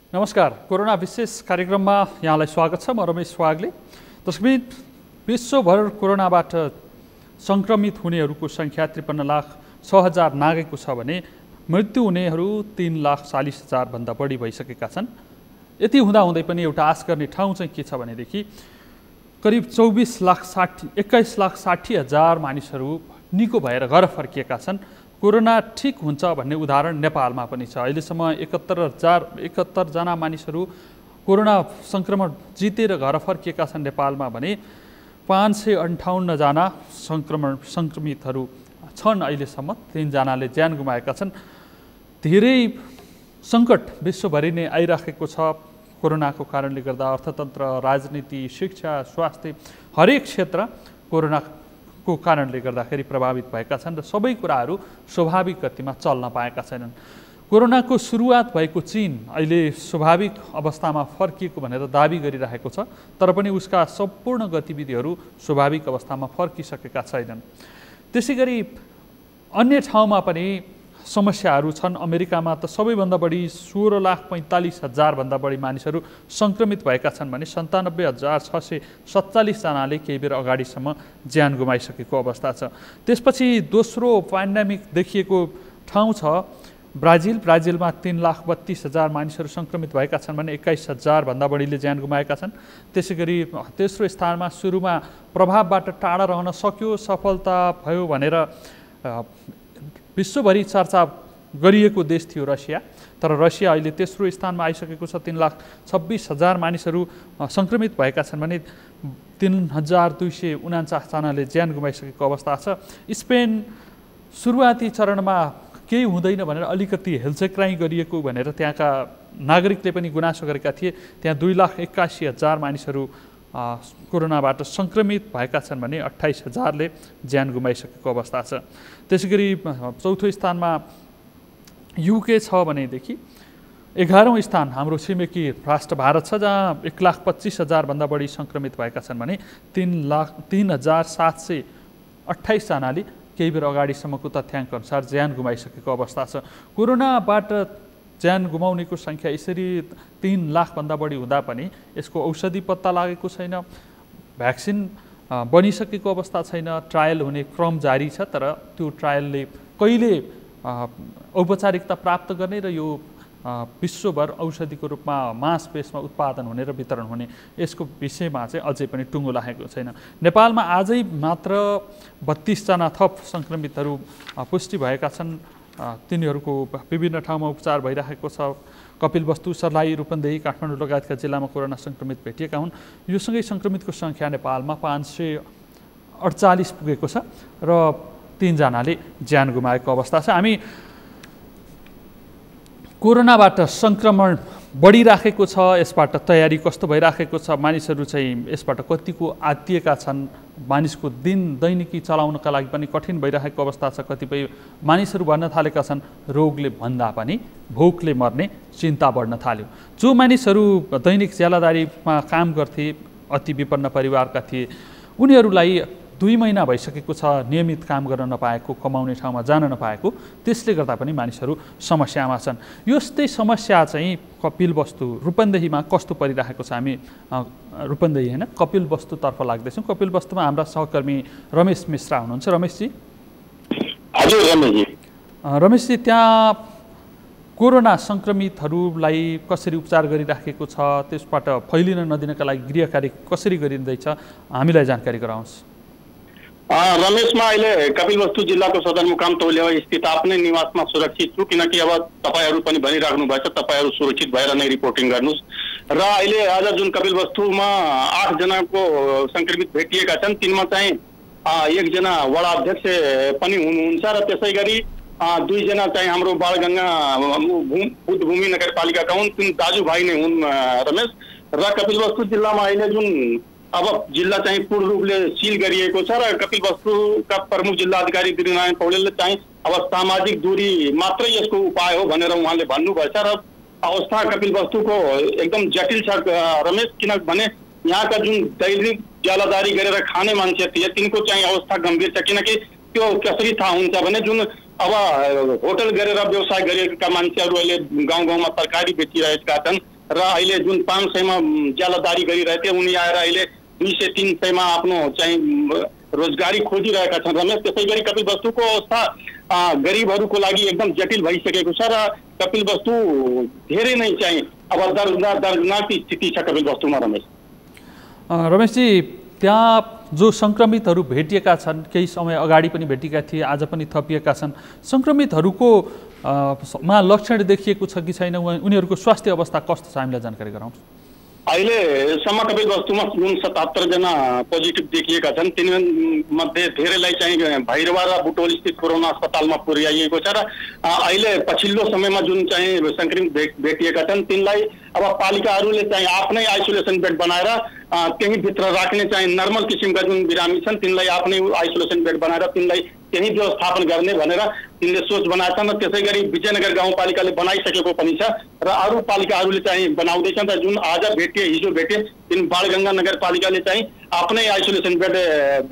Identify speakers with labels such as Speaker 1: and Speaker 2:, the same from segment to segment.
Speaker 1: नमस्कार, कोरोना विशेष कार्यक्रममा यहाँलाई स्वागत छ। म रमेश वाग्ले। दर्शकबिन, विश्वभर कोरोनाबाट संक्रमित हुनेहरूको संख्या 53,06,000 नागेको छ भने मृत्यु हुनेहरू 3,40,000 भन्दा बढी भइसकेका छन्। यति हुँदाहुँदै पनि एउटा आश गर्ने ठाउँ चाहिँ के छ भनेदेखि करिब 21,60,000 मानिसहरू निको भएर घर फर्किएका छन्। कोरोना ठिक हुन्छ भन्ने उदाहरण नेपालमा पनि छ। अहिलेसम्म 71 जना मानिसहरू कोरोना संक्रमण जितेर घर फर्किएका छन् नेपालमा भने 558 जना संक्रमितहरू छन्। अहिलेसम्म 3 जनाले ज्यान गुमाएका छन्। धेरै सङ्कट विश्वभरि नै आइराखेको छ कोरोनाको कारणले गर्दा। अर्थतन्त्र, राजनीति, शिक्षा, स्वास्थ्य हरेक क्षेत्र कोरोनाको कारणले गर्दाखेरि प्रभावित भएका छन् र सबै कुराहरू स्वाभाविक गतिमा चल्न पाएका छैनन्। कोरोनाको सुरुवात भएको चीन अहिले स्वाभाविक अवस्थामा फर्किएको भनेर दाबी गरिरहेको छ, तर पनि उसका सम्पूर्ण गतिविधिहरू स्वाभाविक अवस्थामा फर्किसकेका छैनन्। त्यसैगरी अन्य ठाउँमा पनि समस्याहरू छन्। अमेरिकामा त सबैभन्दा बढी 16,45,000 भन्दा बढी मानिसहरू सङ्क्रमित भएका छन् भने 97,647 जनाले केही बेर अगाडिसम्म ज्यान गुमाइसकेको अवस्था छ। त्यसपछि दोस्रो पेन्डेमिक देखिएको ठाउँ छ ब्राजिल। ब्राजिलमा 3,32,000 मानिसहरू सङ्क्रमित भएका छन् भने 21,000 भन्दा बढीले ज्यान गुमाएका छन्। त्यसैगरी तेस्रो स्थानमा सुरुमा प्रभावबाट टाढा रहन सक्यो, सफलता भयो भनेर विश्वभरि चर्चा गरिएको देश थियो रसिया। तर रसिया अहिले तेस्रो स्थानमा आइसकेको छ। 3,26,000 मानिसहरू सङ्क्रमित भएका छन् भने 3,249 जनाले ज्यान गुमाइसकेको अवस्था छ। स्पेन सुरुवाती चरणमा केही हुँदैन भनेर अलिकति हेल्चेक्राइ गरिएको भनेर त्यहाँका नागरिकले पनि गुनासो गरेका थिए। त्यहाँ 2,81,000 मानिसहरू कोरोनाबाट सङ्क्रमित भएका छन् भने 28,000ले ज्यान गुमाइसकेको अवस्था छ। त्यसैगरी चौथो स्थानमा युके छ भनेदेखि 11औं स्थान हाम्रो छिमेकी राष्ट्र भारत छ, जहाँ 1,25,000 भन्दा बढी सङ्क्रमित भएका छन् भने 3,728 जनाले केही बेर अगाडिसम्मको तथ्याङ्क अनुसार ज्यान गुमाइसकेको अवस्था छ। कोरोनाबाट ज्यान गुमाउनेको सङ्ख्या यसरी 3 लाख भन्दा बढी हुँदा पनि यसको औषधि पत्ता लागेको छैन, भ्याक्सिन बनिसकेको अवस्था छैन, ट्रायल हुने क्रम जारी छ। तर त्यो ट्रायलले कहिले औपचारिकता प्राप्त गर्ने र यो विश्वभर औषधिको रूपमा मास बेसमा उत्पादन हुने र वितरण हुने यसको विषयमा चाहिँ अझै पनि टुङ्गो लागेको छैन। नेपालमा आजै मात्र 32 जना थप सङ्क्रमितहरू पुष्टि भएका छन्। तिनीहरूको विभिन्न ठाउँमा उपचार भइरहेको छ। कपिलवस्तु, सर्लाही, रूपन्देही, काठमाडौँ लगायतका जिल्लामा कोरोना सङ्क्रमित भेटिएका हुन्। यो सँगै सङ्क्रमितको सङ्ख्या नेपालमा 548 पुगेको छ र 3 जनाले ज्यान गुमाएको अवस्था छ। हामी कोरोनाबाट सङ्क्रमण बढिराखेको छ, यसबाट तयारी कस्तो भइराखेको छ, मानिसहरू चाहिँ यसबाट कतिको आत्तिएका छन्, मानिसको दैनिकी चलाउनका लागि पनि कठिन भइरहेको अवस्था छ। कतिपय मानिसहरू भन्न थालेका छन् रोगले भन्दा पनि भोकले मर्ने चिन्ता बढ्न थाल्यो। जो मानिसहरू दैनिक ज्यालादारीमा काम गर्थे, अति विपन्न परिवारका थिए, उनीहरूलाई 2 महिना भइसकेको छ नियमित काम गर्न नपाएको, कमाउने ठाउँमा जान नपाएको। त्यसले गर्दा पनि मानिसहरू समस्यामा छन्। यस्तै समस्या चाहिँ कपिलवस्तु रूपन्देहीमा कस्तो परिरहेको छ। हामी रूपन्देही होइन कपिलवस्तुतर्फ लाग्दैछौँ। कपिलवस्तुमा हाम्रा सहकर्मी रमेश मिश्रा हुनुहुन्छ। रमेशजी।
Speaker 2: हजुर रमेशजी।
Speaker 1: रमेशजी, त्यहाँ कोरोना सङ्क्रमितहरूलाई कसरी उपचार गरिराखेको छ, त्यसबाट फैलिन नदिनका लागि गृह कार्य कसरी गरिँदैछ, हामीलाई जानकारी गराउनुहोस्।
Speaker 2: रमेशमा अहिले कपिलवस्तु जिल्लाको सदरमुकाम तौलिया स्थित आफ्नै निवासमा सुरक्षित छु, किनकि अब तपाईँहरू पनि भनिराख्नु भएछ तपाईँहरू सुरक्षित भएर नै रिपोर्टिङ गर्नुहोस्। र अहिले आज जुन कपिलवस्तुमा 8 जनाको सङ्क्रमित भेटिएका छन्, तिनमा चाहिँ 1 जना वडा अध्यक्ष पनि हुनुहुन्छ र त्यसै गरी 2 जना चाहिँ हाम्रो बालगङ्गा बुद्धभूमि नगरपालिकाका हुन्, तिन दाजुभाइ नै हुन् रमेश। र कपिलवस्तु जिल्लामा अहिले जुन अब जिल्ला चाहिँ पूर्ण रूपले सिल गरिएको छ र कपिलवस्तुका प्रमुख जिल्ला अधिकारी दिलनारायण पौडेलले चाहिँ अब सामाजिक दूरी मात्रै यसको उपाय हो भनेर उहाँले भन्नुभएछ। र अवस्था कपिलवस्तुको एकदम जटिल छ रमेश, किनभने यहाँका जुन दैनिक ज्यालादारी गरेर खाने मान्छे थिए तिनको चाहिँ अवस्था गम्भीर छ। किनकि त्यो कसरी थाहा हुन्छ भने जुन अब होटल गरेर व्यवसाय गरेका मान्छेहरू अहिले गाउँ गाउँमा तरकारी बेचिरहेका छन् र अहिले जुन 500 मा ज्यालादारी गरिरहेथे उनी आएर अहिले 200-300 मा आफ्नो चाहिँ रोजगारी खोजिरहेका छन् रमेश। त्यसै गरी कपिलवस्तुको अवस्था गरिबहरूको लागि एकदम जटिल भइसकेको छ र कपिलवस्तु धेरै नै चाहिँ अब दर्दनाक स्थिति छ कपिलवस्तुमा रमेश।
Speaker 1: रमेशजी, त्यहाँ जो सङ्क्रमितहरू भेटिएका छन्, केही समय अगाडि पनि भेटिएका थिए, आज पनि थपिएका छन्, सङ्क्रमितहरूको मा लक्षण देखिएको छ कि छैन, उनीहरूको स्वास्थ्य अवस्था कस्तो छ, हामीलाई जानकारी गराउनुहोस्।
Speaker 2: अहिलेसम्म कपिलवस्तुमा जुन 77 जना पोजिटिभ देखिएका छन् तिनीमध्ये धेरैलाई चाहिँ भैरवा र बुटोल स्थित कोरोना अस्पतालमा पुर्याइएको छ र अहिले पछिल्लो समयमा जुन चाहिँ सङ्क्रमित भेटिएका छन् तिनलाई अब पालिकाहरूले चाहिँ आफ्नै आइसोलेसन बेड बनाएर त्यही भित्र राख्ने चाहिँ नर्मल किसिमका जुन बिरामी छन् तिनलाई आफ्नै आइसोलेसन बेड बनाएर तिनलाई त्यही व्यवस्थापन गर्ने भनेर तिनले सोच बनाएछन् र त्यसै गरी विजयनगर गाउँपालिकाले बनाइसकेको पनि छ र अरू पालिकाहरूले चाहिँ बनाउँदैछन् र जुन आज भेटे हिजो भेटे तिन बालगङ्गा नगरपालिकाले चाहिँ आफ्नै आइसोलेसन बेड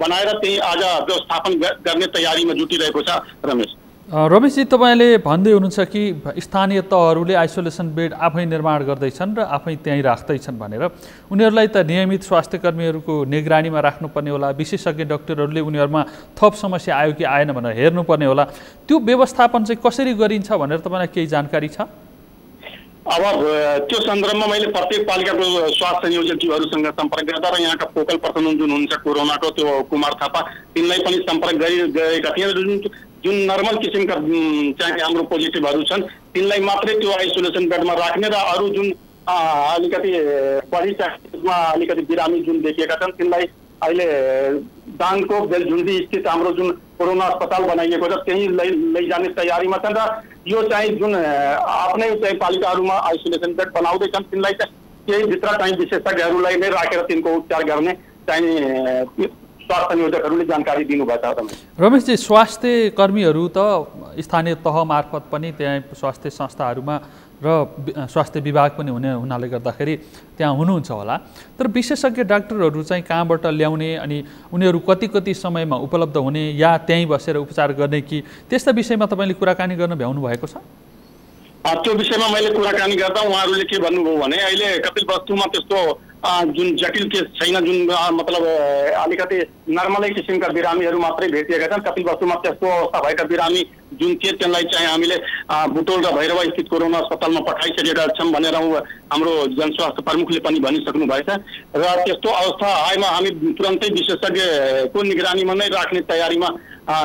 Speaker 2: बनाएर त्यही आज व्यवस्थापन गर्ने तयारीमा जुटिरहेको छ रमेश।
Speaker 1: रमेशजी, तपाईँले भन्दै हुनुहुन्छ कि स्थानीय तहहरूले आइसोलेसन बेड आफै निर्माण गर्दैछन् र आफै त्यहीँ राख्दैछन् भनेर। उनीहरूलाई त नियमित स्वास्थ्य कर्मीहरूको निगरानीमा राख्नुपर्ने होला, विशेषज्ञ डाक्टरहरूले उनीहरूमा थप समस्या आयो कि आएन भनेर हेर्नुपर्ने होला। त्यो व्यवस्थापन चाहिँ कसरी गरिन्छ भनेर तपाईँलाई केही जानकारी छ?
Speaker 2: अब त्यो सन्दर्भमा मैले प्रत्येक पालिकाको स्वास्थ्य संयोजकज्यूहरूसँग सम्पर्क गर्दा र यहाँका फोकल पर्सन जुन हुन्छ कोरोनाको त्यो कुमार थापा तिनलाई पनि सम्पर्क गरेका थिएँ। जुन नर्मल किसिमका चाहिँ हाम्रो पोजिटिभहरू छन् तिनलाई मात्रै त्यो आइसोलेसन बेडमा राख्ने र अरू जुन अलिकति बढी चान्समा अलिकति बिरामी जुन देखिएका छन् तिनलाई अहिले दाङको बेलझुन्डी स्थित हाम्रो जुन कोरोना अस्पताल बनाइएको छ त्यहीँ लैजाने तयारीमा छन् र यो चाहिँ जुन आफ्नै चाहिँ पालिकाहरूमा आइसोलेसन बेड बनाउँदैछन् तिनलाई चाहिँ केही भित्र चाहिँ विशेषज्ञहरूलाई नै राखेर तिनको उपचार गर्ने चाहिँ स्वास्थ्य संयोजकहरूले जानकारी दिनुभएको छ।
Speaker 1: रमेशजी, स्वास्थ्य कर्मीहरू त स्थानीय तह मार्फत पनि त्यहाँ स्वास्थ्य संस्थाहरूमा र स्वास्थ्य विभाग पनि हुनाले गर्दाखेरि त्यहाँ हुनुहुन्छ होला, तर विशेषज्ञ डाक्टरहरू चाहिँ कहाँबाट ल्याउने अनि उनीहरू कति समयमा उपलब्ध हुने या त्यहीँ बसेर उपचार गर्ने कि त्यस्ता विषयमा तपाईँले कुराकानी गर्न भ्याउनु भएको छ?
Speaker 2: त्यो विषयमा मैले कुराकानी गर्दा उहाँहरूले के भन्नुभयो भने अहिले कपिलवस्तुमा त्यस्तो जुन जटिल केस छैन, जुन मतलब अलिकति नर्मलै किसिमका बिरामीहरू मात्रै भेटिएका छन्। कपिलवस्तुमा त्यस्तो अवस्था भएका बिरामी जुन थिए त्यसलाई चाहिँ हामीले बुटोल र भैरवा स्थित कोरोना अस्पतालमा पठाइसकेका छौँ भनेर हाम्रो जनस्वास्थ्य प्रमुखले पनि भनिसक्नु भएछ र त्यस्तो अवस्था आएमा हामी तुरन्तै विशेषज्ञको निगरानीमा नै राख्ने तयारीमा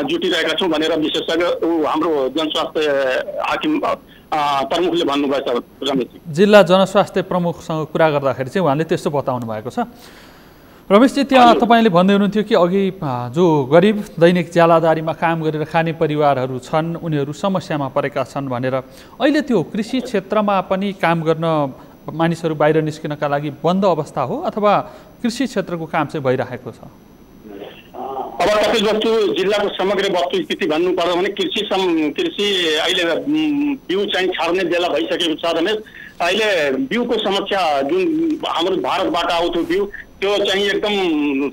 Speaker 2: जुटिरहेका छौँ भनेर विशेषज्ञ हाम्रो जनस्वास्थ्य हाकिम प्रमुखले भन्नुभएछ रमेशजी।
Speaker 1: जिल्ला जनस्वास्थ्य प्रमुखसँग कुरा गर्दाखेरि चाहिँ उहाँले त्यस्तो बताउनु भएको छ। रमेशजी, त्यहाँ तपाईँले भन्दै हुनुहुन्थ्यो कि अघि जो गरिब दैनिक ज्यालादारीमा काम गरेर खाने परिवारहरू छन् उनीहरू समस्यामा परेका छन् भनेर अहिले त्यो कृषि क्षेत्रमा पनि काम गर्न मानिसहरू बाहिर निस्किनका लागि बन्द अवस्था हो अथवा कृषि क्षेत्रको काम चाहिँ भइरहेको छ?
Speaker 2: अब कपिलवस्तु जिल्लाको समग्र वस्तुस्थिति भन्नुपर्दा भने कृषि अहिले बिउ चाहिँ छर्ने बेला भइसकेको छ रमेश। अहिले बिउको समस्या जुन हाम्रो भारतबाट आउँथ्यो बिउ त्यो चाहिँ एकदम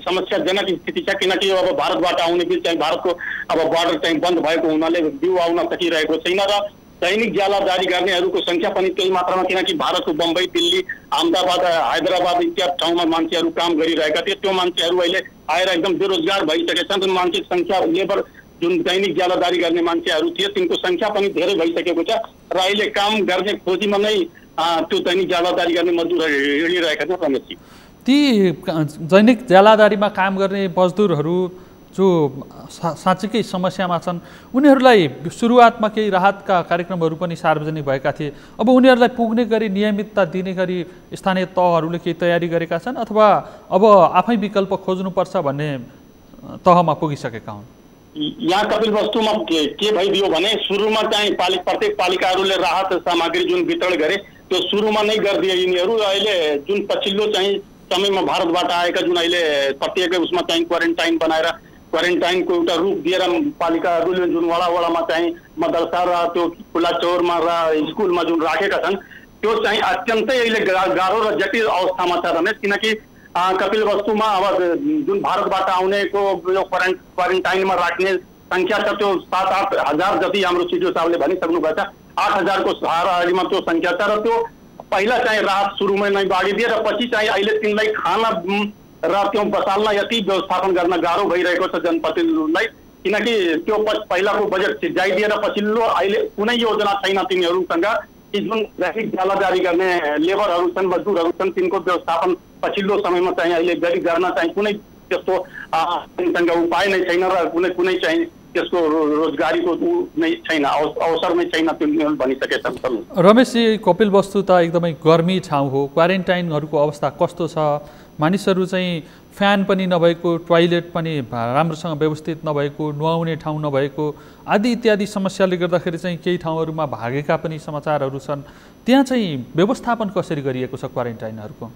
Speaker 2: समस्याजनक स्थिति छ, किनकि अब भारतबाट आउने बिउ चाहिँ भारतको अब बोर्डर चाहिँ बन्द भएको हुनाले बिउ आउन सकिरहेको छैन र दैनिक ज्यालादारी गर्नेहरूको सङ्ख्या पनि त्यही मात्रामा, किनकि भारतको बम्बई, दिल्ली, अहमदाबाद, हैदराबाद इत्यादि ठाउँमा मान्छेहरू काम गरिरहेका थिए। त्यो मान्छेहरू अहिले आएर एकदम बेरोजगार भइसकेका छन्। मान्छे सङ्ख्या लेबर जुन दैनिक ज्यालादारी गर्ने मान्छेहरू थिए तिनको सङ्ख्या पनि धेरै भइसकेको छ र अहिले काम गर्ने खोजीमा नै त्यो दैनिक ज्यालादारी गर्ने मजदुरहरू हिँडिरहेका छन् रमेशजी।
Speaker 1: ती दैनिक ज्यालादारीमा काम गर्ने मजदुरहरू जो साँच्चीकै समस्यामा छन् उनीहरूलाई सुरुवातमा केही राहतका कार्यक्रमहरू पनि सार्वजनिक भएका थिए। अब उनीहरूलाई पुग्ने गरी नियमितता दिने गरी स्थानीय तहहरूले केही तयारी गरेका छन् अथवा अब आफै विकल्प खोज्नुपर्छ भन्ने तहमा पुगिसकेका हुन्?
Speaker 2: यहाँ कपिलवस्तुमा के भइदियो भने सुरुमा चाहिँ प्रत्येक पालिकाहरूले राहत सामग्री जुन वितरण गरे त्यो सुरुमा नै गरिदिए यिनीहरू। अहिले जुन पछिल्लो चाहिँ समयमा भारतबाट आएका जुन अहिले प्रत्येक उसमा चाहिँ क्वारेन्टाइन बनाएर क्वारेन्टाइनको एउटा रूप दिएर पालिकाहरूले जुन वडामा चाहिँ मदरसा र त्यो खुला चौरमा र स्कुलमा जुन राखेका छन् त्यो चाहिँ अत्यन्तै अहिले गाह्रो र जटिल अवस्थामा छ रमेश, किनकि कपिलवस्तुमा अब जुन भारतबाट आउनेको यो क्वारेन्टाइनमा राख्ने सङ्ख्या छ त्यो 7-8 हजार जति हाम्रो सिडिओ साहबले भनिसक्नु भएको छ। 8,000 को हाराहारीमा त्यो सङ्ख्या छ र त्यो पहिला चाहिँ राहत सुरुमै नै बाँडिदिए र पछि चाहिँ अहिले तिनलाई खाना र त्यो बसाल्न यति व्यवस्थापन गर्न गाह्रो भइरहेको छ जनप्रतिनिधिहरूलाई, किनकि त्यो पहिलाको बजेट सिद्धाइदिएर पछिल्लो अहिले कुनै योजना छैन तिनीहरूसँग। कि जुन ट्राफिक जाला जारी गर्ने लेबरहरू छन्, मजदुरहरू छन्, तिनको व्यवस्थापन पछिल्लो समयमा चाहिँ अहिले गर्न चाहिँ कुनै त्यस्तो तिनीसँग उपाय नै छैन र कुनै चाहिँ त्यसको रोजगारीको नै छैन, अवसर नै छैन तिनीहरू भनिसकेछन्।
Speaker 1: रमेशजी, कपिलवस्तु त एकदमै गर्मी ठाउँ हो, क्वारेन्टाइनहरूको अवस्था कस्तो छ? मानिसहरू चाहिँ फ्यान पनि नभएको, टोयलेट पनि राम्रोसँग व्यवस्थित नभएको, नुहाउने ठाउँ नभएको आदि इत्यादि समस्याले गर्दाखेरि चाहिँ केही ठाउँहरूमा भागेका पनि समाचारहरू छन्। त्यहाँ चाहिँ व्यवस्थापन कसरी गरिएको छ क्वारेन्टाइनहरूको?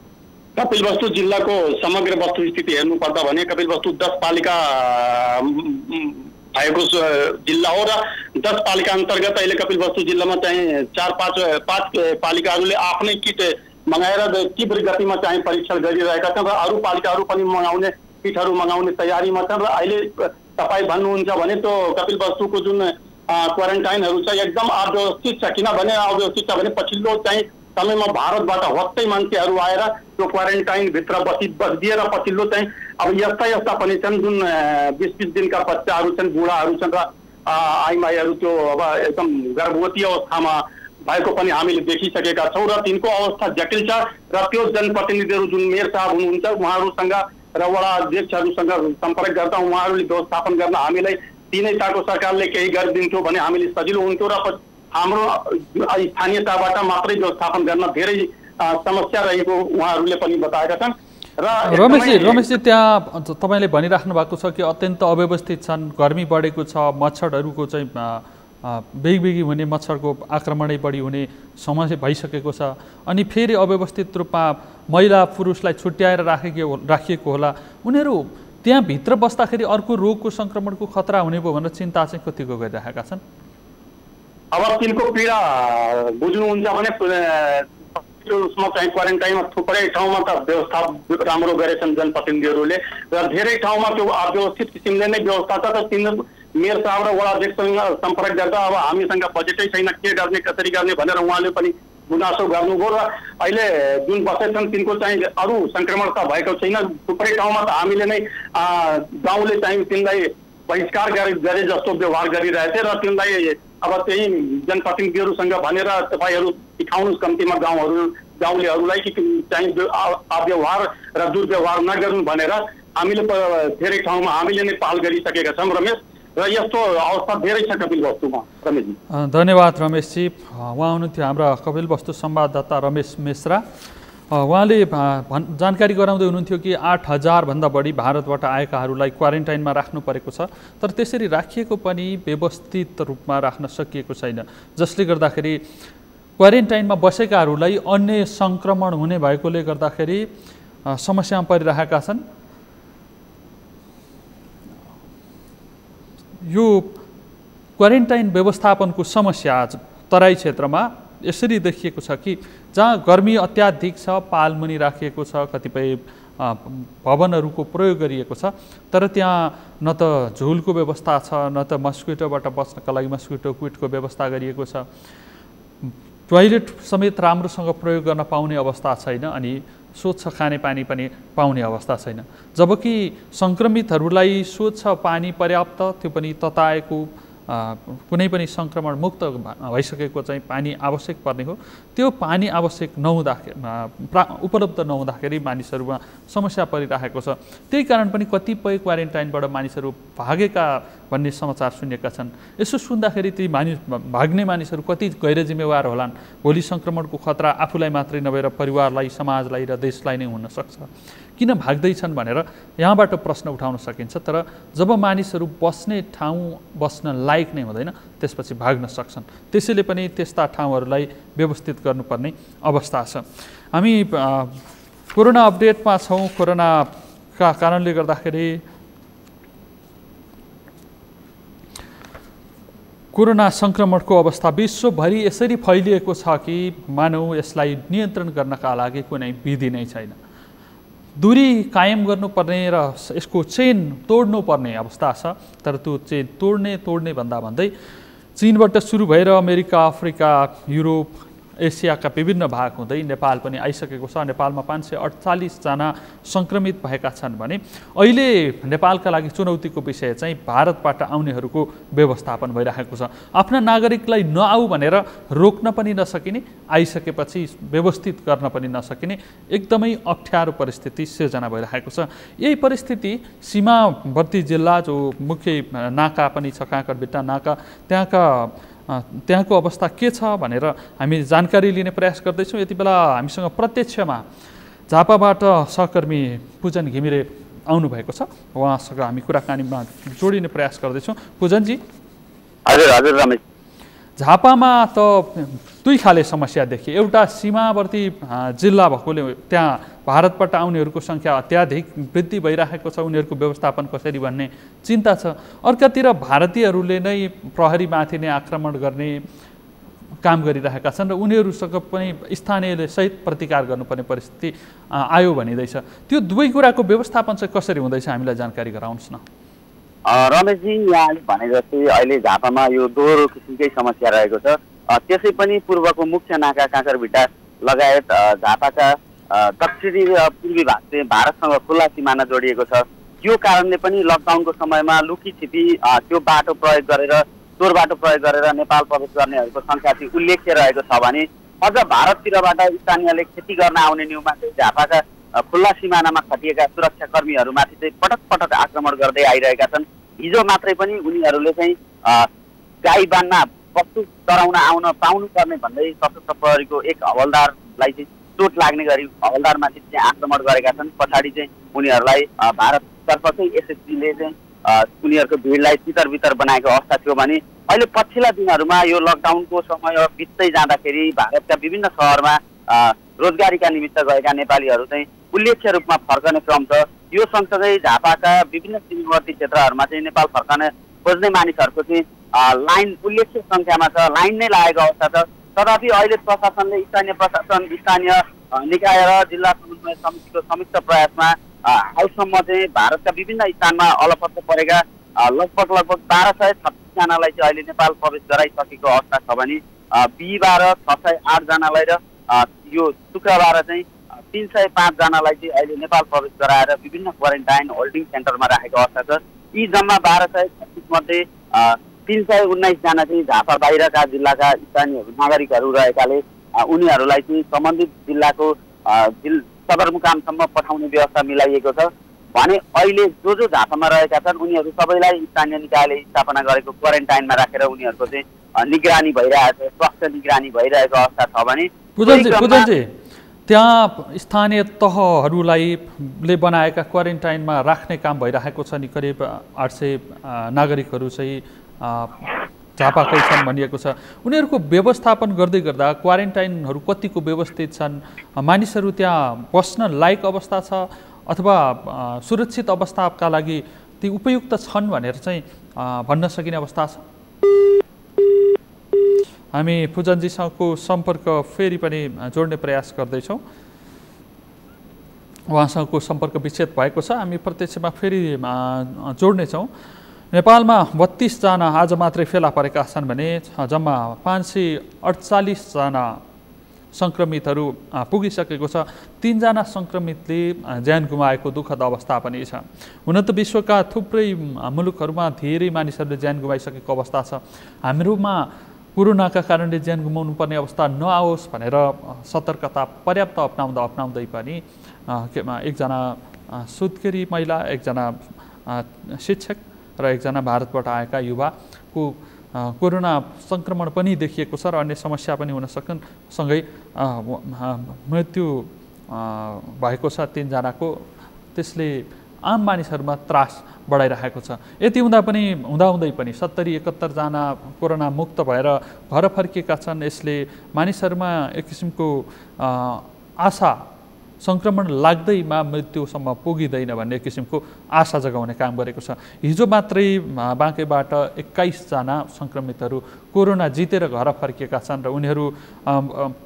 Speaker 2: कपिलवस्तु जिल्लाको समग्र वस्तुस्थिति हेर्नुपर्दा भने कपिलवस्तु 10 पालिका भएको जिल्ला हो र 10 पालिका अन्तर्गत अहिले कपिलवस्तु जिल्लामा चाहिँ 4-5 पालिकाहरूले आफ्नै किट मगाएर तीव्र गतिमा चाहिँ परीक्षण गरिरहेका छन् र अरू पालिकाहरू पनि किटहरू मगाउने तयारीमा छन्। र अहिले तपाईँ भन्नुहुन्छ भने त्यो कपिलवस्तुको जुन क्वारेन्टाइनहरू छ एकदम अव्यवस्थित छ। किनभने अव्यवस्थित छ भने पछिल्लो चाहिँ समयमा भारतबाट हत्तै मान्छेहरू आएर त्यो क्वारेन्टाइनभित्र बसिदिएर पछिल्लो चाहिँ अब यस्ता पनि छन् जुन 20-20 दिनका बच्चाहरू छन्, बुढाहरू छन् र आइमाईहरू त्यो अब एकदम गर्भवती अवस्थामा भएको पनि हामीले देखिसकेका छौँ र तिनको अवस्था जटिल छ। र त्यो जनप्रतिनिधिहरू जुन मेयर साहब हुनुहुन्छ उहाँहरूसँग र वडा अध्यक्षहरूसँग सम्पर्क गर्दा उहाँहरूले व्यवस्थापन गर्न हामीलाई तिनै ताको सरकारले केही गरिदिन्थ्यो भने हामीले सजिलो हुन्थ्यो र हाम्रो स्थानीय तहबाट मात्रै व्यवस्थापन गर्न धेरै समस्या रहेको उहाँहरूले पनि बताएका छन्। र
Speaker 1: रमेशजी, त्यहाँ तपाईँले भनिराख्नु भएको छ कि अत्यन्त अव्यवस्थित छन्, गर्मी बढेको छ, मच्छरहरूको चाहिँ बेगी हुने, मच्छरको आक्रमणै बढी हुने समस्या भइसकेको छ। अनि फेरि अव्यवस्थित रूपमा महिला पुरुषलाई छुट्याएर राखिएको होला। उनीहरू त्यहाँभित्र बस्दाखेरि अर्को रोगको सङ्क्रमणको खतरा हुने भयो भनेर चिन्ता चाहिँ कतिको गरिरहेका छन्?
Speaker 2: अब तिनको पीडा बुझ्नुहुन्छ भने उसमा चाहिँ क्वारेन्टाइनमा थुप्रै ठाउँमा त व्यवस्था राम्रो गरेछन् जनप्रतिनिधिहरूले र धेरै ठाउँमा त्यो अव्यवस्थित किसिमले नै व्यवस्था छ। त तिनीहरू मेयर साहब र वडा अध्यक्षसँग सम्पर्क गर्दा अब हामीसँग बजेटै छैन, के गर्ने कसरी गर्ने भनेर उहाँले पनि गुनासो गर्नुभयो। र अहिले जुन बसेछन् तिनको चाहिँ अरू सङ्क्रमण त भएको छैन। थुप्रै ठाउँमा त हामीले नै गाउँले चाहिँ तिनलाई बहिष्कार गरे जस्तो व्यवहार गरिरहेथे र तिनलाई अब त्यही जनप्रतिनिधिहरूसँग भनेर तपाईँहरू सिकाउनुहोस् कम्तीमा गाउँलेहरूलाई कि चाहिँ अव्यवहार र दुर्व्यवहार नगर्नु भनेर हामीले धेरै ठाउँमा हामीले नै पहल गरिसकेका छौँ रमेश। र यस्तो अवस्था धेरै छ कपिलवस्तुमा रमेशजी।
Speaker 1: धन्यवाद रमेशजी। उहाँ हुनुहुन्थ्यो हाम्रा कपिलवस्तु संवाददाता रमेश मिश्रा। उहाँले जानकारी गराउँदै हुनुहुन्थ्यो कि 8000 भन्दा बढी भारतबाट आएकाहरूलाई क्वारेन्टाइनमा राख्नु परेको छ, तर त्यसरी राखिएको पनि व्यवस्थित रूपमा राख्न सकिएको छैन, जसले गर्दाखेरि क्वारेन्टाइनमा बसेकाहरूलाई अन्य सङ्क्रमण हुने भएकोले गर्दाखेरि समस्यामा परिरहेका छन्। यो क्वारेन्टाइन व्यवस्थापनको समस्या तराई क्षेत्रमा यसरी देखिएको छ कि जहाँ गर्मी अत्याधिक छ, पालमुनि राखिएको छ, कतिपय भवनहरूको प्रयोग गरिएको छ, तर त्यहाँ न त झुलको व्यवस्था छ, न त मस्किटोबाट बच्नका लागि मस्किटो क्विटको व्यवस्था गरिएको छ, टोयलेट समेत राम्रोसँग प्रयोग गर्न पाउने अवस्था छैन, अनि स्वच्छ खानेपानी पनि पाउने अवस्था छैन। जबकि सङ्क्रमितहरूलाई स्वच्छ पानी पर्याप्त, त्यो पनि तताएको कुनै पनि सङ्क्रमण मुक्त भइसकेको चाहिँ पानी आवश्यक पर्ने हो, त्यो पानी आवश्यक उपलब्ध नहुँदाखेरि मानिसहरूमा समस्या परिरहेको छ। त्यही कारण पनि कतिपय क्वारेन्टाइनबाट मानिसहरू भागेका भन्ने समाचार सुनेका छन्। यसो सुन्दाखेरि ती भाग्ने मानिसहरू कति गैर जिम्मेवार होलान्? भोलि सङ्क्रमणको खतरा आफूलाई मात्रै नभएर परिवारलाई, समाजलाई र देशलाई नै हुन सक्छ। किन भाग्दैछन् भनेर यहाँबाट प्रश्न उठाउन सकिन्छ। तर जब मानिसहरू बस्ने ठाउँ बस्न लायक नै हुँदैन, त्यसपछि भाग्न सक्छन्। त्यसैले पनि त्यस्ता ठाउँहरूलाई व्यवस्थित गर्नुपर्ने अवस्था छ। हामी कोरोना अपडेटमा छौँ। कोरोनाका कारणले गर्दाखेरि कोरोना सङ्क्रमणको अवस्था विश्वभरि यसरी फैलिएको छ कि मानव यसलाई नियन्त्रण गर्नका लागि कुनै विधि नै छैन। दूरी कायम गर्नुपर्ने र यसको चेन तोड्नुपर्ने अवस्था छ। तर त्यो चेन तोड्ने भन्दा भन्दै चीनबाट सुरु भएर अमेरिका, अफ्रिका, युरोप, एसियाका विभिन्न भाग हुँदै नेपाल पनि आइसकेको छ। नेपालमा 548 जना सङ्क्रमित भएका छन् भने अहिले नेपालका लागि चुनौतीको विषय चाहिँ भारतबाट आउनेहरूको व्यवस्थापन भइरहेको छ। आफ्ना नागरिकलाई नआऊ भनेर रोक्न पनि नसकिने, आइसकेपछि व्यवस्थित गर्न पनि नसकिने एकदमै अप्ठ्यारो परिस्थिति सिर्जना भइरहेको छ। यही परिस्थिति सीमावर्ती जिल्ला जो मुख्य नाका पनि छ, काँकडभिट्टा नाका, त्यहाँको अवस्था के छ भनेर हामी जानकारी लिने प्रयास गर्दैछौँ। यति बेला हामीसँग प्रत्यक्षमा झापाबाट सहकर्मी पुजन घिमिरे आउनुभएको छ। उहाँसँग हामी कुराकानीमा जोडिने प्रयास गर्दैछौँ। पुजनजी।
Speaker 3: हजुर हजुर रमेश,
Speaker 1: झापामा त दुई खाले समस्या देखिए। एउटा सीमावर्ती जिल्ला भएकोले त्यहाँ भारतबाट आउनेहरूको सङ्ख्या अत्याधिक वृद्धि भइरहेको छ, उनीहरूको व्यवस्थापन कसरी भन्ने चिन्ता छ। अर्कातिर भारतीयहरूले नै प्रहरीमाथि नै आक्रमण गर्ने काम गरिरहेका छन् र उनीहरूसँग पनि स्थानीयले सहित प्रतिकार गर्नुपर्ने परिस्थिति आयो भनिँदैछ। त्यो दुवै कुराको व्यवस्थापन चाहिँ कसरी हुँदैछ हामीलाई जानकारी गराउनुहोस् न।
Speaker 3: रमेशजी, यहाँले भने जस्तै अहिले झापामा यो दोहोरो किसिमकै समस्या रहेको छ। त्यसै पनि पूर्वको मुख्य नाका काँकडभिट्टा लगायत झापाका दक्षिणी र पूर्वी भाग चाहिँ भारतसँग खुल्ला सिमाना जोडिएको छ। यो कारणले पनि लकडाउनको समयमा लुकीछिपी त्यो बाटो प्रयोग गरेर, चोर बाटो प्रयोग गरेर नेपाल प्रवेश गर्नेहरूको सङ्ख्या चाहिँ उल्लेख्य रहेको छ भने अझ भारततिरबाट स्थानीयले खेती गर्न आउने न्युमा चाहिँ झापाका खुल्ला सिमानामा खटिएका सुरक्षाकर्मीहरूमाथि चाहिँ पटक पटक आक्रमण गर्दै आइरहेका छन्। हिजो मात्रै पनि उनीहरूले चाहिँ गाई बान्ना वस्तु चराउन आउन पाउनुपर्ने भन्दै सशस्त्र प्रहरीको एक हवलदारलाई चाहिँ चोट लाग्ने गरी हवलदारमाथि चाहिँ आक्रमण गरेका छन्। पछाडि चाहिँ उनीहरूलाई भारततर्फ चाहिँ एसएसबीले चाहिँ उनीहरूको भिडलाई तितर बितर बनाएको अवस्था थियो भने अहिले पछिल्ला दिनहरूमा यो लकडाउनको समय बित्दै जाँदाखेरि भारतका विभिन्न सहरमा रोजगारीका निमित्त गएका नेपालीहरू चाहिँ उल्लेख्य रूपमा फर्कने क्रम छ। यो सँगसँगै झापाका विभिन्न सीमावर्ती क्षेत्रहरूमा चाहिँ नेपाल फर्कन खोज्ने मानिसहरूको चाहिँ लाइन उल्लेख्य सङ्ख्यामा छ, लाइन नै लागेको अवस्था छ। तथापि अहिले प्रशासनले, स्थानीय प्रशासन, स्थानीय निकाय र जिल्ला समन्वय समितिको संयुक्त प्रयासमा हालसम्म चाहिँ भारतका विभिन्न स्थानमा अलपत्र परेका लगभग 1236 जनालाई चाहिँ अहिले नेपाल प्रवेश गराइसकेको अवस्था छ भने बिहिबार 608 जनालाई र यो शुक्रबार चाहिँ 305 जनालाई चाहिँ अहिले नेपाल प्रवेश गराएर विभिन्न क्वारेन्टाइन होल्डिङ सेन्टरमा राखेको अवस्था छ। यी जम्मा 1236 मध्ये 319 जना चाहिँ झापा बाहिरका जिल्लाका स्थानीय नागरिकहरू रहेकाले उनीहरूलाई चाहिँ सम्बन्धित जिल्लाको सदरमुकामसम्म पठाउने व्यवस्था मिलाइएको छ भने अहिले जो झापामा रहेका छन् उनीहरू सबैलाई स्थानीय निकायले स्थापना गरेको क्वारेन्टाइनमा राखेर उनीहरूको चाहिँ निगरानी भइरहेको छ, स्वास्थ्य निगरानी भइरहेको अवस्था छ भने
Speaker 1: पुजनजी त्यहाँ स्थानीय तहहरूले बनाएका क्वारेन्टाइनमा राख्ने काम भइरहेको छ नि। करिब 800 नागरिकहरू चाहिँ झापाकै छन् भनिएको छ। उनीहरूको व्यवस्थापन गर्दै गर्दा क्वारेन्टाइनहरू कतिको व्यवस्थित छन्, मानिसहरू त्यहाँ बस्न लायक अवस्था छ अथवा सुरक्षित अवस्थाका लागि ती उपयुक्त छन् भनेर चाहिँ भन्न सकिने अवस्था छ? हामी पुजनजीसँगको सम्पर्क फेरि पनि जोड्ने प्रयास गर्दैछौँ। उहाँसँगको सम्पर्क विच्छेद भएको छ। हामी प्रत्यक्षमा फेरि जोड्नेछौँ। नेपालमा 32 जना आज मात्रै फेला परेका छन् भने जम्मा 548 जना सङ्क्रमितहरू पुगिसकेको छ। 3 जना सङ्क्रमितले ज्यान गुमाएको दुःखद अवस्था पनि छ। हुन त विश्वका थुप्रै मुलुकहरूमा धेरै मानिसहरूले ज्यान गुमाइसकेको अवस्था छ। हाम्रोमा कोरोनाका कारणले ज्यान गुमाउनु पर्ने अवस्था नआओस् भनेर सतर्कता पर्याप्त अप्नाउँदै पनि एकजना सुत्केरी महिला, एकजना शिक्षक र एकजना भारतबाट आएका युवाको कोरोना सङ्क्रमण पनि देखिएको छ र अन्य समस्या पनि हुन सक्छन्। सँगै मृत्यु भएको छ 3 जनाको। त्यसले आम मानिसहरूमा त्रास बढाइरहेको छ। यति हुँदाहुँदै पनि 70-71 जना कोरोना मुक्त भएर घर फर्किएका छन्। यसले मानिसहरूमा एक किसिमको आशा, सङ्क्रमण लाग्दैमा मृत्युसम्म पुगिँदैन भन्ने किसिमको आशा जगाउने काम गरेको छ। हिजो मात्रै बाँकेबाट 21 जना सङ्क्रमितहरू कोरोना जितेर घर फर्किएका छन् र उनीहरू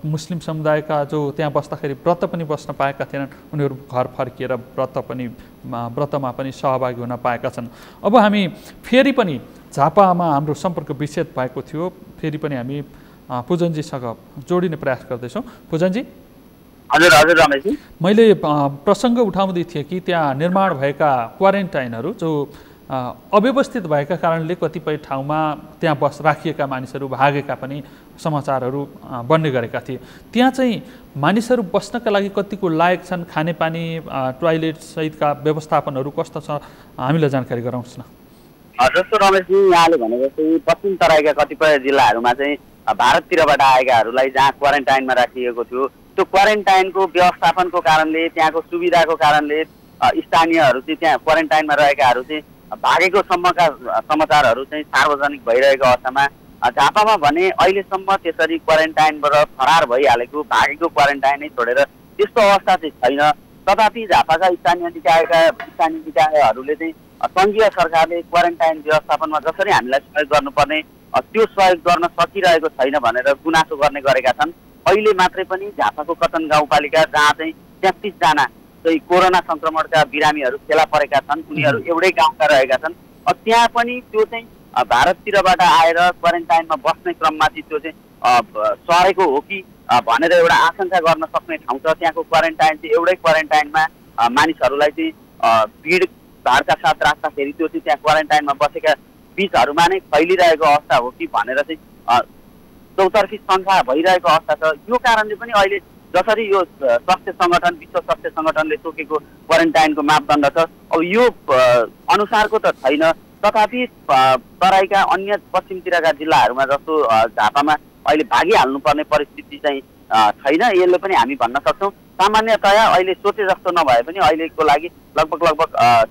Speaker 1: मुस्लिम समुदायका जो त्यहाँ बस्दाखेरि व्रत पनि बस्न पाएका थिएनन्, उनीहरू घर फर्किएर व्रतमा पनि सहभागी हुन पाएका छन्। अब हामी फेरि पनि झापामा हाम्रो सम्पर्क विच्छेद भएको थियो, फेरि पनि हामी पुजनजीसँग जोडिने प्रयास गर्दैछौँ। पुजनजी,
Speaker 3: हजुर हजुर रमेशजी,
Speaker 1: मैले प्रसङ्ग उठाउँदै थिएँ कि त्यहाँ निर्माण भएका क्वारेन्टाइनहरू जो अव्यवस्थित भएका कारणले कतिपय ठाउँमा त्यहाँ राखिएका मानिसहरू भागेका पनि समाचारहरू बन्ने गरेका थिए। त्यहाँ चाहिँ मानिसहरू बस्नका लागि कतिको लायक छन्, खानेपानी टोयलेट सहितका व्यवस्थापनहरू कस्तो छ, हामीलाई जानकारी गराउनुहोस् न।
Speaker 3: जस्तो रमेशजी यहाँले भने जस्तै पश्चिम तराईका कतिपय जिल्लाहरूमा चाहिँ भारततिरबाट आएकाहरूलाई जहाँ क्वारेन्टाइनमा राखिएको थियो, त्यो क्वारेन्टाइनको व्यवस्थापनको कारणले, त्यहाँको सुविधाको कारणले स्थानीयहरू चाहिँ त्यहाँ क्वारेन्टाइनमा रहेकाहरू चाहिँ भागेको सम्मका समाचारहरू चाहिँ सार्वजनिक भइरहेको अवस्थामा झापामा भने अहिलेसम्म त्यसरी क्वारेन्टाइनबाट फरार भइहालेको, भागेको क्वारेन्टाइनै छोडेर त्यस्तो अवस्था चाहिँ छैन। तथापि झापाका स्थानीय निकायहरूले चाहिँ सङ्घीय सरकारले क्वारेन्टाइन व्यवस्थापनमा जसरी हामीलाई सहयोग गर्नुपर्ने त्यो सहयोग गर्न सकिरहेको छैन भनेर गुनासो गर्ने गरेका छन्। अहिले मात्रै पनि झापाको कचन गाउँपालिका जहाँ चाहिँ 33 जना चाहिँ कोरोना संक्रमणका बिरामीहरू फेला परेका छन्, उनीहरू एउटै गाउँका रहेका छन्। त्यहाँ पनि त्यो चाहिँ भारततिरबाट आएर क्वारेन्टाइनमा बस्ने क्रममा चाहिँ त्यो चाहिँ सरेको हो कि भनेर एउटा आशंका गर्न सक्ने ठाउँ छ। त्यहाँको क्वारेन्टाइन चाहिँ एउटै क्वारेन्टाइनमा मानिसहरूलाई चाहिँ भिडभाडका साथ राख्दाखेरि त्यो चाहिँ त्यहाँ क्वारेन्टाइनमा बसेका बीचहरूमा नै फैलिरहेको अवस्था हो कि भनेर चाहिँ चौतर्फी शङ्का भइरहेको अवस्था छ। यो कारणले पनि अहिले जसरी यो स्वास्थ्य सङ्गठन, विश्व स्वास्थ्य सङ्गठनले तोकेको क्वारेन्टाइनको मापदण्ड छ, अब यो अनुसारको त छैन। तथापि तराईका अन्य पश्चिमतिरका जिल्लाहरूमा जस्तो झापामा अहिले भागिहाल्नुपर्ने परिस्थिति चाहिँ छैन। यसले पनि हामी भन्न सक्छौँ सामान्यतया अहिले सोचे जस्तो नभए पनि अहिलेको लागि लगभग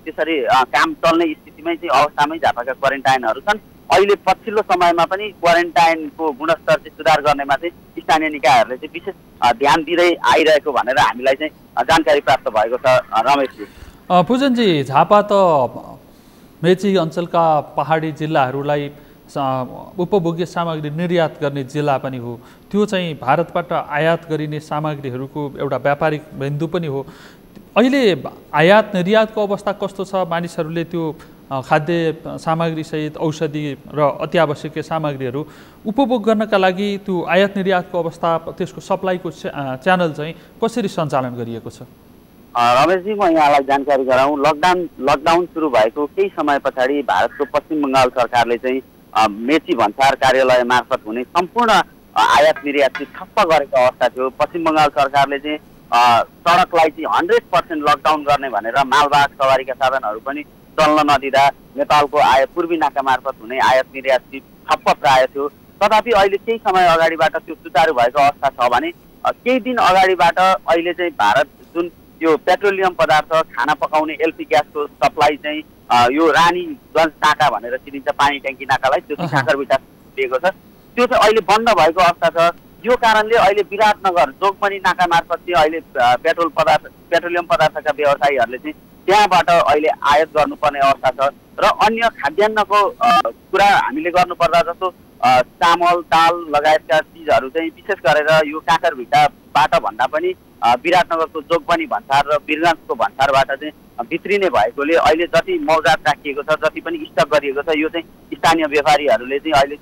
Speaker 3: त्यसरी काम चल्ने स्थितिमै चाहिँ अवस्थामै झापाका क्वारेन्टाइनहरू छन्। अहिले पछिल्लो समयमा पनि क्वारेन्टाइनको गुणस्तर चाहिँ सुधार गर्नेमा चाहिँ स्थानीय निकायहरूले चाहिँ विशेष ध्यान दिँदै आइरहेको भनेर हामीलाई चाहिँ जानकारी प्राप्त भएको छ रमेशजी।
Speaker 1: पुजनजी, झापा त मेची अञ्चलका पहाडी जिल्लाहरूलाई उपभोग्य सामग्री निर्यात गर्ने जिल्ला पनि हो। त्यो चाहिँ भारतबाट आयात गरिने सामग्रीहरूको एउटा व्यापारिक बिन्दु पनि हो। अहिले आयात निर्यातको अवस्था कस्तो छ? मानिसहरूले त्यो खाद्य सामग्रीसहित औषधि र अत्यावश्यकीय सामग्रीहरू उपभोग गर्नका लागि त्यो आयात निर्यातको अवस्था, त्यसको सप्लाईको च्यानल चाहिँ कसरी सञ्चालन गरिएको छ?
Speaker 3: रमेशजी, म यहाँलाई जानकारी गराउँ। लकडाउन सुरु भएको केही समय पछाडि भारतको पश्चिम बङ्गाल सरकारले चाहिँ मेची भन्सार कार्यालय मार्फत हुने सम्पूर्ण आयात निर्यात चाहिँ ठप्प गरेको अवस्था थियो। पश्चिम बङ्गाल सरकारले चाहिँ सडकलाई चाहिँ 100% लकडाउन गर्ने भनेर मालवाहक सवारीका साधनहरू पनि चल्न नदिँदा नेपालको पूर्वी नाका मार्फत हुने आयात निर्यात चाहिँ ठप्प प्राय थियो। तथापि अहिले केही समय अगाडिबाट त्यो सुचारू भएको अवस्था छ भने केही दिन अगाडिबाट अहिले चाहिँ भारत जुन यो पेट्रोलियम पदार्थ, खाना पकाउने एलपी ग्यासको सप्लाई चाहिँ यो रानीगञ्ज नाका भनेर चिनिन्छ, पानी ट्याङ्की नाकालाई, त्यो चाहिँ काँकरभिटा दिएको छ, त्यो चाहिँ अहिले बन्द भएको अवस्था छ। यो कारणले अहिले विराटनगर जोगबनी नाका मार्फत चाहिँ अहिले पेट्रोलियम पदार्थका व्यवसायीहरूले चाहिँ त्यहाँबाट अहिले आयात गर्नुपर्ने अवस्था छ। र अन्य खाद्यान्नको कुरा हामीले गर्नुपर्दा जस्तो चामल, दाल लगायतका चिजहरू चाहिँ विशेष गरेर यो काँकरभिटाबाट भन्दा पनि विराटनगरको जोगबनी भन्सार र वीरगञ्जको भन्सारबाट चाहिँ भित्रिने भएकोले अहिले जति मौजात राखिएको छ, जति पनि स्टक गरिएको छ, यो चाहिँ स्थानीय व्यापारीहरूले चाहिँ अहिले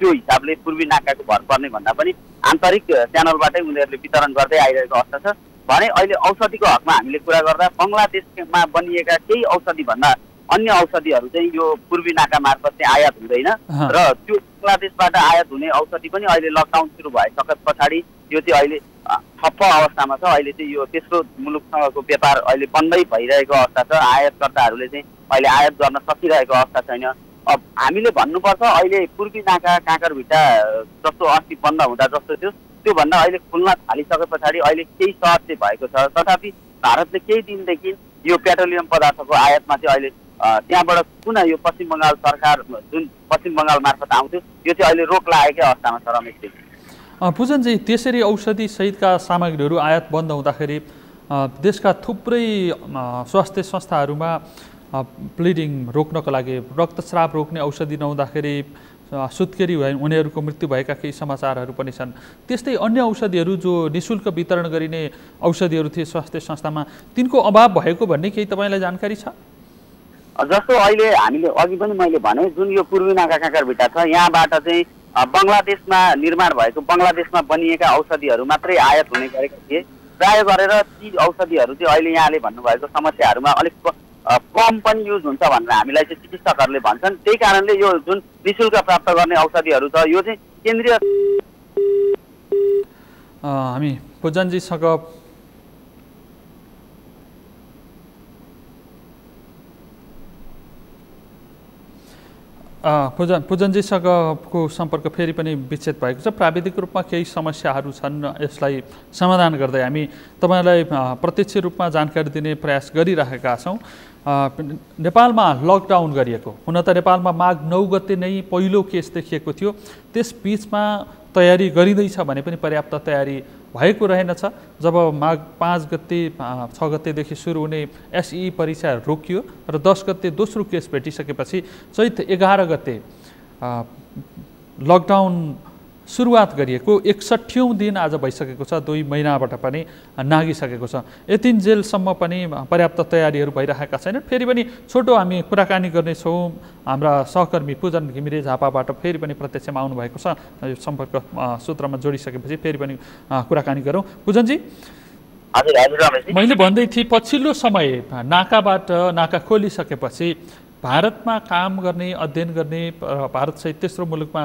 Speaker 3: त्यो हिसाबले पूर्वी नाकाको भर पर्ने भन्दा पनि आन्तरिक च्यानलबाटै उनीहरूले वितरण गर्दै आइरहेको अवस्था छ। भने अहिले औषधिको हकमा हामीले कुरा गर्दा बङ्गलादेशमा बनिएका केही औषधिभन्दा अन्य औषधिहरू चाहिँ यो पूर्वी नाका मार्फत चाहिँ आयात हुँदैन र त्यो बङ्गलादेशबाट आयात हुने औषधि पनि अहिले लकडाउन सुरु भइसके पछाडि यो चाहिँ अहिले ठप्प अवस्थामा छ। अहिले चाहिँ यो तेस्रो मुलुकसँगको व्यापार अहिले बन्दै भइरहेको अवस्था छ। आयातकर्ताहरूले चाहिँ अहिले आयात गर्न सकिरहेको अवस्था छैन। अब हामीले भन्नुपर्छ अहिले पूर्वी नाका काँकरभिटा जस्तो अस्ति बन्द हुँदा जस्तो थियो त्योभन्दा अहिले खुल्न थालिसके पछाडि अहिले केही सहज चाहिँ भएको छ। तथापि भारतले केही दिनदेखि यो पेट्रोलियम पदार्थको आयातमा चाहिँ अहिले त्यहाँबाट पुनः यो पश्चिम बङ्गाल सरकार जुन पश्चिम बङ्गाल मार्फत आउँथ्यो यो चाहिँ अहिले रोक लागेकै अवस्थामा छ रमेशजी।
Speaker 1: पुजनजी, त्यसरी औषधि सहितका सामग्रीहरू आयात बन्द हुँदाखेरि देशका थुप्रै स्वास्थ्य संस्थाहरूमा ब्लिडिङ रोक्नको लागि, रक्तस्राव रोक्ने औषधि नहुँदाखेरि सुत्केरी उनीहरूको मृत्यु भएका केही समाचारहरू पनि छन्। त्यस्तै अन्य औषधिहरू जो निःशुल्क वितरण गरिने औषधिहरू थिए स्वास्थ्य संस्थामा, तिनको अभाव भएको भन्ने केही तपाईँलाई जानकारी छ?
Speaker 3: जस्तो अहिले हामीले अघि पनि मैले भने जुन यो पूर्वी नाका काँकरभिटा छ यहाँबाट चाहिँ बङ्गलादेशमा निर्माण भएको बङ्गलादेशमा बनिएका औषधिहरू मात्रै आयात हुने गरेका थिए। प्राय गरेर ती औषधिहरू चाहिँ अहिले यहाँले भन्नुभएको समस्याहरूमा अलिक कम पनि युज हुन्छ भनेर हामीलाई चाहिँ चिकित्सकहरूले भन्छन्। त्यही कारणले यो जुन निःशुल्क प्राप्त गर्ने औषधिहरू छ यो चाहिँ केन्द्रीय
Speaker 1: हामी पूजनजीसँग पूजनजीसँगको सम्पर्क फेरि पनि विच्छेद भएको छ। प्राविधिक रूपमा केही समस्याहरू छन्, यसलाई समाधान गर्दै हामी तपाईँलाई प्रत्यक्ष रूपमा जानकारी दिने प्रयास गरिरहेका छौँ। नेपालमा लकडाउन गरिएको, हुन त नेपालमा माघ 9 गते नै पहिलो केस देखिएको थियो। त्यस बीचमा तयारी गरिँदैछ भने पनि पर्याप्त तयारी भएको रहेनछ। जब माघ 5 गते 6 गतेदेखि सुरु हुने एसई परीक्षा रोकियो र 10 गते दोस्रो केस भेटिसकेपछि चैत 11 गते लकडाउन सुरुवात गरिएको 61औं दिन आज भइसकेको छ। 2 महिनाबाट पनि नागिसकेको छ। यतिन्जेलसम्म पनि पर्याप्त तयारीहरू भइरहेका छैनन्। फेरि पनि छोटो हामी कुराकानी गर्नेछौँ। हाम्रा सहकर्मी पूजन घिमिरे झापाबाट फेरि पनि प्रत्यक्षमा आउनुभएको छ। यो सम्पर्क सूत्रमा जोडिसकेपछि फेरि पनि कुराकानी गरौँ। पूजनजी, मैले भन्दै थिएँ पछिल्लो समय नाका खोलिसकेपछि भारतमा काम गर्ने, अध्ययन गर्ने, भारत सहित तेस्रो मुलुकमा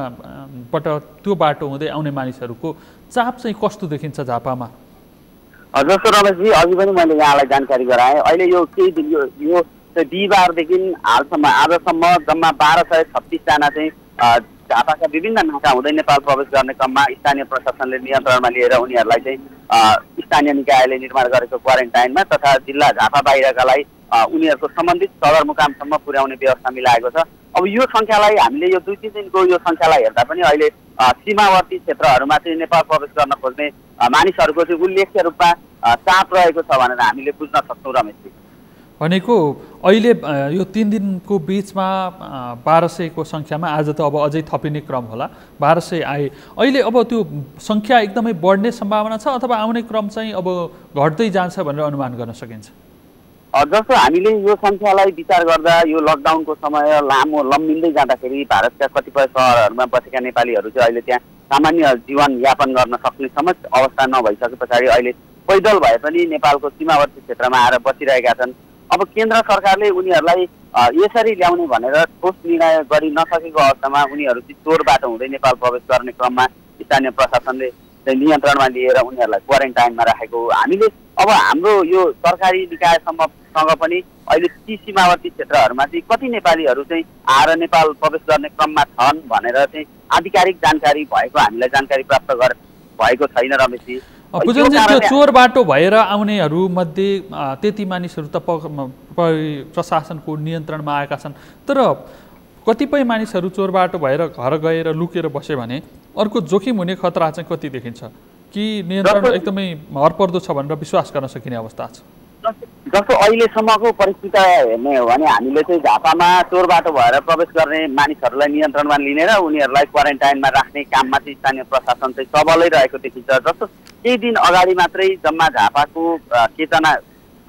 Speaker 1: बाट त्यो बाटो हुँदै आउने मानिसहरूको चाप चाहिँ कस्तो देखिन्छ झापामा?
Speaker 3: जस्तो रमेशजी अघि पनि मैले यहाँलाई जानकारी गराएँ। अहिले यो केही दिन यो बिहिबारदेखि हालसम्म आजसम्म जम्मा 1236 जना चाहिँ झापाका विभिन्न नाका हुँदै नेपाल प्रवेश गर्ने क्रममा स्थानीय प्रशासनले नियन्त्रणमा लिएर उनीहरूलाई चाहिँ स्थानीय निकायले निर्माण गरेको क्वारेन्टाइनमा तथा जिल्ला झापा बाहिरकालाई उनीहरूको सम्बन्धित सदरमुकामसम्म पुर्याउने व्यवस्था मिलाएको छ। अब यो सङ्ख्यालाई हामीले यो 2-3 दिनको यो सङ्ख्यालाई हेर्दा पनि अहिले सीमावर्ती क्षेत्रहरूमा चाहिँ नेपाल प्रवेश गर्न खोज्ने मानिसहरूको चाहिँ उल्लेख्य रूपमा चाप रहेको छ भनेर हामीले बुझ्न सक्छौँ रमेशजी।
Speaker 1: भनेको अहिले यो 3 दिनको बिचमा 1200 को सङ्ख्यामा आज त अब अझै थपिने क्रम होला। 1200 आए। अहिले अब त्यो सङ्ख्या एकदमै बढ्ने सम्भावना छ अथवा आउने क्रम चाहिँ अब घट्दै जान्छ भनेर अनुमान गर्न सकिन्छ?
Speaker 3: जस्तो हामीले यो सङ्ख्यालाई विचार गर्दा यो लकडाउनको समय लामो लम्बिँदै जाँदाखेरि भारतका कतिपय सहरहरूमा बसेका नेपालीहरू चाहिँ अहिले त्यहाँ सामान्य जीवनयापन गर्न सक्ने समेत अवस्था नभइसके पछाडि अहिले पैदल भए पनि नेपालको सीमावर्ती क्षेत्रमा आएर बसिरहेका छन्। अब केन्द्र सरकारले उनीहरूलाई यसरी ल्याउने भनेर ठोस निर्णय गरि नसकेको अवस्थामा उनीहरू चाहिँ चोर बाटो हुँदै नेपाल प्रवेश गर्ने क्रममा स्थानीय प्रशासनले नियन्त्रणमा लिएर उनीहरूलाई क्वारेन्टाइनमा राखेको। हामीले अब हाम्रो यो सरकारी निकायसँग पनि अहिले ती सीमावर्ती क्षेत्रहरूमा चाहिँ कति नेपालीहरू चाहिँ आएर नेपाल प्रवेश गर्ने क्रममा छन् भनेर चाहिँ आधिकारिक जानकारी भएको हामीलाई जानकारी प्राप्त भएको छैन रमेशजी।
Speaker 1: पूजनजी, त्यो चोर बाटो भएर आउनेहरू मध्ये त्यति मानिसहरू त प्रशासनको नियन्त्रणमा आएका छन्, तर कतिपय मानिसहरू चोर बाटो भएर घर गएर लुकेर बस्यो भने अर्को जोखिम हुने खतरा चाहिँ कति देखिन्छ कि नियन्त्रण एकदमै भरपर्दो छ भनेर विश्वास गर्न सकिने अवस्था छ?
Speaker 3: जस्तो अहिलेसम्मको परिस्थिति हेर्ने हो भने हामीले चाहिँ झापामा चोर बाटो भएर प्रवेश गर्ने मानिसहरूलाई नियन्त्रणमा लिने र उनीहरूलाई क्वारेन्टाइनमा राख्ने काममा चाहिँ स्थानीय प्रशासन चाहिँ सबलै रहेको देखिन्छ। जस्तो केही दिन अगाडि मात्रै जम्मा झापाको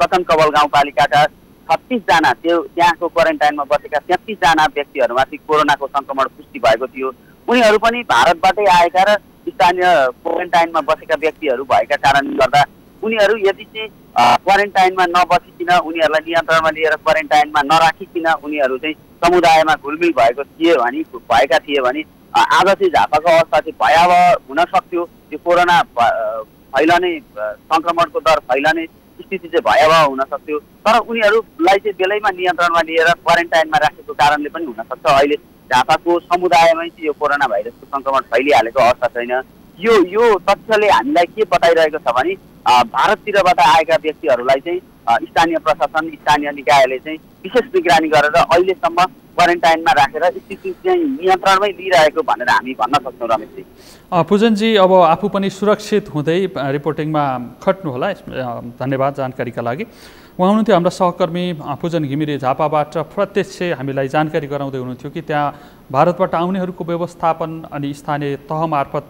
Speaker 3: कचन कवल गाउँपालिकाका 36 जना त्यहाँको क्वारेन्टाइनमा बसेका 33 जना व्यक्तिहरूमाथि कोरोनाको सङ्क्रमण पुष्टि भएको थियो। उनीहरू पनि भारतबाटै आएका र स्थानीय क्वारेन्टाइनमा बसेका व्यक्तिहरू भएका कारणले गर्दा उनीहरू यदि चाहिँ क्वारेन्टाइनमा नबसिकन उनीहरूलाई नियन्त्रणमा लिएर क्वारेन्टाइनमा नराखिकन उनीहरू चाहिँ समुदायमा घुलमिल भएका थिए भने आज चाहिँ झापाको अवस्था चाहिँ भयावह हुन सक्थ्यो। यो कोरोना फैलने सङ्क्रमणको दर फैलने स्थिति चाहिँ भयावह हुन सक्थ्यो। तर उनीहरूलाई चाहिँ बेलैमा नियन्त्रणमा लिएर क्वारेन्टाइनमा राखेको कारणले पनि हुनसक्छ अहिले झापाको समुदायमै चाहिँ यो कोरोना भाइरसको सङ्क्रमण फैलिहालेको अवस्था छैन। यो तथ्यले हामीलाई के बताइरहेको छ भने भारततिरबाट आएका व्यक्तिहरूलाई चाहिँ स्थानीय प्रशासन, स्थानीय निकायले चाहिँ विशेष निगरानी गरेर अहिलेसम्म क्वारेन्टाइनमा राखेर स्थिति चाहिँ नियन्त्रणमै लिइरहेको भनेर हामी भन्न सक्छौँ रमेशजी।
Speaker 1: पूजनजी, अब आफू पनि सुरक्षित हुँदै रिपोर्टिङमा खट्नुहोला। धन्यवाद जानकारीका लागि। उहाँ हुनुहुन्थ्यो हाम्रा सहकर्मी पूजन घिमिरे झापाबाट प्रत्यक्ष हामीलाई जानकारी गराउँदै हुनुहुन्थ्यो कि त्यहाँ भारतबाट आउनेहरूको व्यवस्थापन अनि स्थानीय तह मार्फत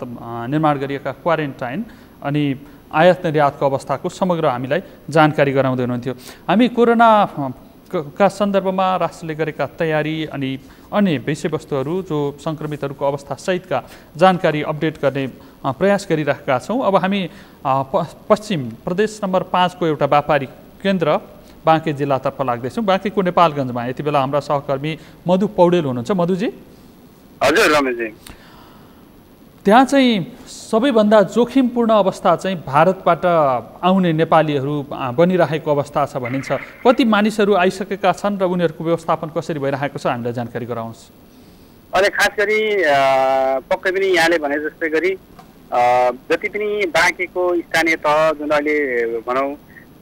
Speaker 1: निर्माण गरिएका क्वारेन्टाइन अनि आयात निर्यातको अवस्थाको समग्र हामीलाई जानकारी गराउँदै हुनुहुन्थ्यो। हामी कोरोना का सन्दर्भमा राष्ट्रले गरेका तयारी अनि अन्य विषयवस्तुहरू जो सङ्क्रमितहरूको अवस्था सहितका जानकारी अपडेट गर्ने प्रयास गरिरहेका छौँ। अब हामी पश्चिम प्रदेश नम्बर 5 को एउटा व्यापारिक केन्द्र बाँके जिल्लातर्फ लाग्दैछौँ। बाँकेको नेपालगञ्जमा यति बेला हाम्रा सहकर्मी मधु पौडेल हुनुहुन्छ। मधुजी।
Speaker 4: हजुर रमेशजी।
Speaker 1: त्यहाँ चाहिँ सबैभन्दा जोखिमपूर्ण अवस्था चाहिँ भारतबाट आउने नेपालीहरू बनिरहेको अवस्था छ भनिन्छ। कति मानिसहरू आइसकेका छन् र उनीहरूको व्यवस्थापन कसरी भइरहेको छ हामीलाई जानकारी गराउनुहोस्।
Speaker 4: अहिले खास गरी पक्कै पनि यहाँले भने जस्तै गरी जति पनि बाँकेको स्थानीय तह जुन अहिले भनौँ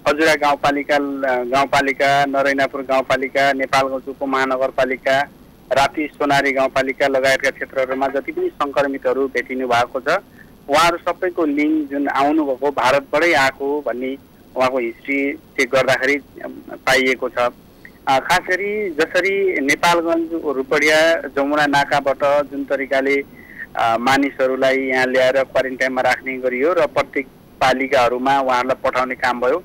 Speaker 4: खजुरा गाउँपालिका नरैनापुर गाउँपालिका नेपालगञ्ज उपमहानगरपालिका राप्ती सोनारी गाउँपालिका लगायतका क्षेत्रहरूमा जति पनि सङ्क्रमितहरू भेटिनु भएको छ उहाँहरू सबैको लिङ्क जुन आउनुभएको भारतबाटै आएको भन्ने उहाँको हिस्ट्री चेक गर्दाखेरि पाइएको छ। खास गरी जसरी नेपालगञ्ज रूपडिया जमुना नाकाबाट जुन तरिकाले मानिसहरूलाई यहाँ ल्याएर क्वारेन्टाइनमा राख्ने गरियो र प्रत्येक पालिकाहरूमा उहाँहरूलाई पठाउने काम भयो,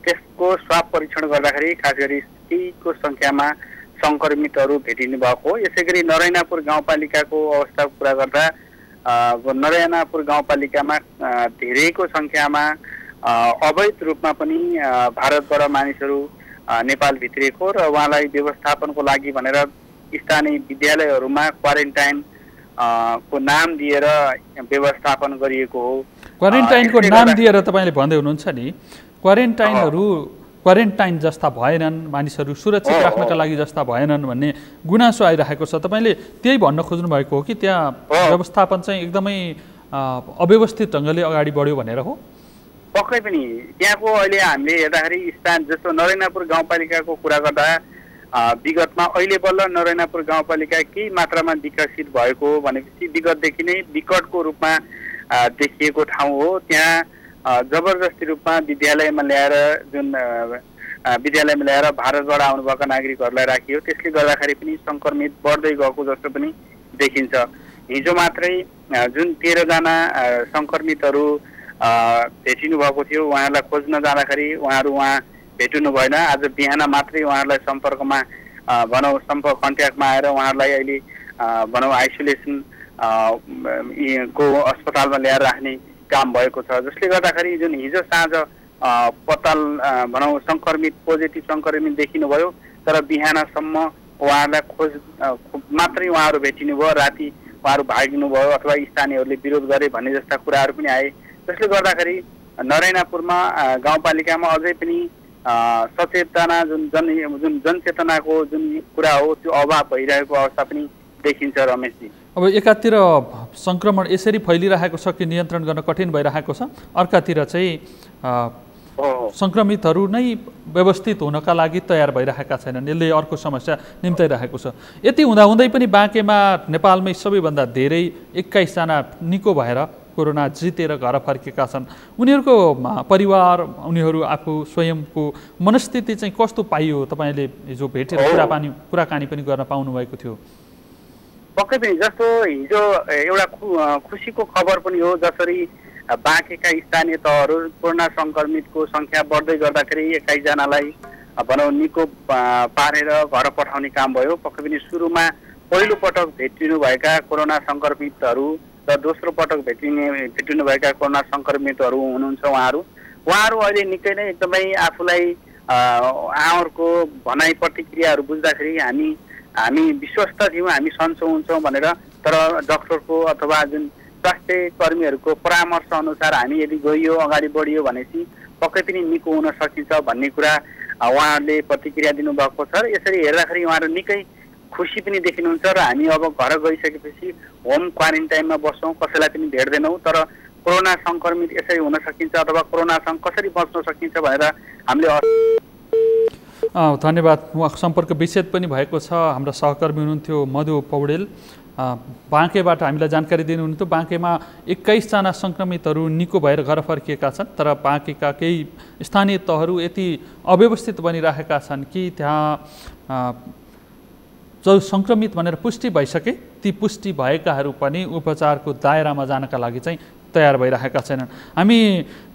Speaker 4: त्यसको स्वाब परीक्षण गर्दाखेरि खास गरी केहीको सङ्ख्यामा सङ्क्रमितहरू भेटिनु भएको हो। यसै गरी नरैनापुर गाउँपालिकाको अवस्थाको कुरा गर्दा नरैनापुर गाउँपालिकामा धेरैको सङ्ख्यामा अवैध रूपमा पनि भारतबाट मानिसहरू नेपाल भित्रिएको र उहाँलाई व्यवस्थापनको लागि भनेर स्थानीय विद्यालयहरूमा क्वारेन्टाइन को नाम दिएर व्यवस्थापन गरिएको हो।
Speaker 1: क्वारेन्टाइनको नाम दिएर तपाईँले भन्दै हुनुहुन्छ नि, क्वारेन्टाइन जस्ता भएनन्, मानिसहरू सुरक्षित राख्नका लागि जस्ता भएनन् भन्ने गुनासो आइरहेको छ। तपाईँले त्यही भन्न खोज्नु भएको हो कि त्यहाँ व्यवस्थापन चाहिँ एकदमै अव्यवस्थित ढङ्गले अगाडि बढ्यो भनेर हो?
Speaker 4: पक्कै पनि त्यहाँको अहिले हामीले हेर्दाखेरि स्थान जस्तो नरैनापुर गाउँपालिकाको कुरा गर्दा विगतमा अहिले बल्ल नरैनापुर गाउँपालिका केही मात्रामा विकसित भएको भनेपछि विगतदेखि नै विकटको रूपमा देखिएको ठाउँ हो। त्यहाँ जबरजस्ती रूपमा विद्यालयमा ल्याएर भारतबाट आउनुभएका नागरिकहरूलाई राखियो, त्यसले गर्दाखेरि पनि सङ्क्रमित बढ्दै गएको जस्तो पनि देखिन्छ। हिजो मात्रै जुन 13 जना सङ्क्रमितहरू भेटिनु भएको थियो उहाँहरूलाई खोज्न जाँदाखेरि उहाँहरू भेटिनु भएन। आज बिहान मात्रै उहाँहरूलाई सम्पर्कमा सम्पर्क कन्ट्याक्टमा आएर उहाँहरूलाई अहिले आइसोलेसन को अस्पतालमा ल्याएर राख्ने काम भएको छ, जसले गर्दाखेरि जुन हिजो साँझ पोजिटिभ सङ्क्रमित देखिनु भयो तर बिहानसम्म उहाँहरूलाई मात्रै उहाँहरू भेटिनु भयो, राति उहाँहरू भागिनु भयो अथवा स्थानीयहरूले विरोध गरे भन्ने जस्ता कुराहरू पनि आए, जसले गर्दाखेरि नरैनापुरमा गाउँपालिकामा अझै पनि सचेतना जुन जनचेतनाको जुन कुरा हो त्यो अभाव भइरहेको अवस्था पनि देखिन्छ रमेशजी।
Speaker 1: अब एकातिर सङ्क्रमण यसरी फैलिरहेको छ कि नियन्त्रण गर्न कठिन भइरहेको छ, अर्कातिर चाहिँ सङ्क्रमितहरू नै व्यवस्थित हुनका लागि तयार भइरहेका छैनन्, यसले अर्को समस्या निम्ताइरहेको छ। यति हुँदाहुँदै पनि बाँकेमा नेपालमै सबैभन्दा धेरै 21 जना निको भएर कोरोना जितेर घर फर्केका छन्। उनीहरूको परिवार, उनीहरू आफू स्वयंको मनस्थिति चाहिँ कस्तो पाइयो? तपाईँले हिजो भेटेर कुराकानी पनि गर्न पाउनुभएको थियो।
Speaker 4: पक्कै पनि जस्तो हिजो एउटा खुसीको खबर पनि हो, जसरी बाँकेका स्थानीय तहहरू कोरोना सङ्क्रमितको सङ्ख्या बढ्दै गर्दाखेरि 21 जनालाई निको पारेर घर पठाउने काम भयो। पक्कै पनि सुरुमा पहिलो पटक भेटिनुभएका कोरोना सङ्क्रमितहरू र दोस्रो पटक भेटिनुभएका कोरोना सङ्क्रमितहरू हुनुहुन्छ उहाँहरू अहिले निकै नै एकदमै आफूलाई उहाँहरूको भनाइ प्रतिक्रियाहरू बुझ्दाखेरि हामी विश्वस्त थियौँ, हामी सन्चो हुन्छौँ भनेर, तर डाक्टरको अथवा जुन स्वास्थ्य कर्मीहरूको परामर्श अनुसार हामी यदि गइयो अगाडि बढियो भनेपछि पक्कै पनि निको हुन सकिन्छ भन्ने कुरा उहाँहरूले प्रतिक्रिया दिनुभएको छ। यसरी हेर्दाखेरि उहाँहरू निकै खुसी पनि देखिनुहुन्छ र हामी अब घर गइसकेपछि होम क्वारेन्टाइनमा बस्छौँ, कसैलाई पनि भेट्दैनौँ, तर कोरोना सङ्क्रमित यसरी हुन सकिन्छ अथवा कोरोनासँग कसरी बच्न सकिन्छ भनेर हामीले
Speaker 1: धन्यवाद। सम्पर्क विच्छेद पनि भएको छ। हाम्रा सहकर्मी हुनुहुन्थ्यो मधु पौडेल, बाँकेबाट हामीलाई जानकारी दिनुहुन्थ्यो। बाँकेमा 21 जना सङ्क्रमितहरू निको भएर घर फर्किएका छन्, तर बाँकेका केही स्थानीय तहहरू यति अव्यवस्थित बनिरहेका छन् कि त्यहाँ जो सङ्क्रमित भनेर पुष्टि भइसके ती पुष्टि भएकाहरू पनि उपचारको दायरामा जानका लागि चाहिँ तयार भइरहेका छैनन्। हामी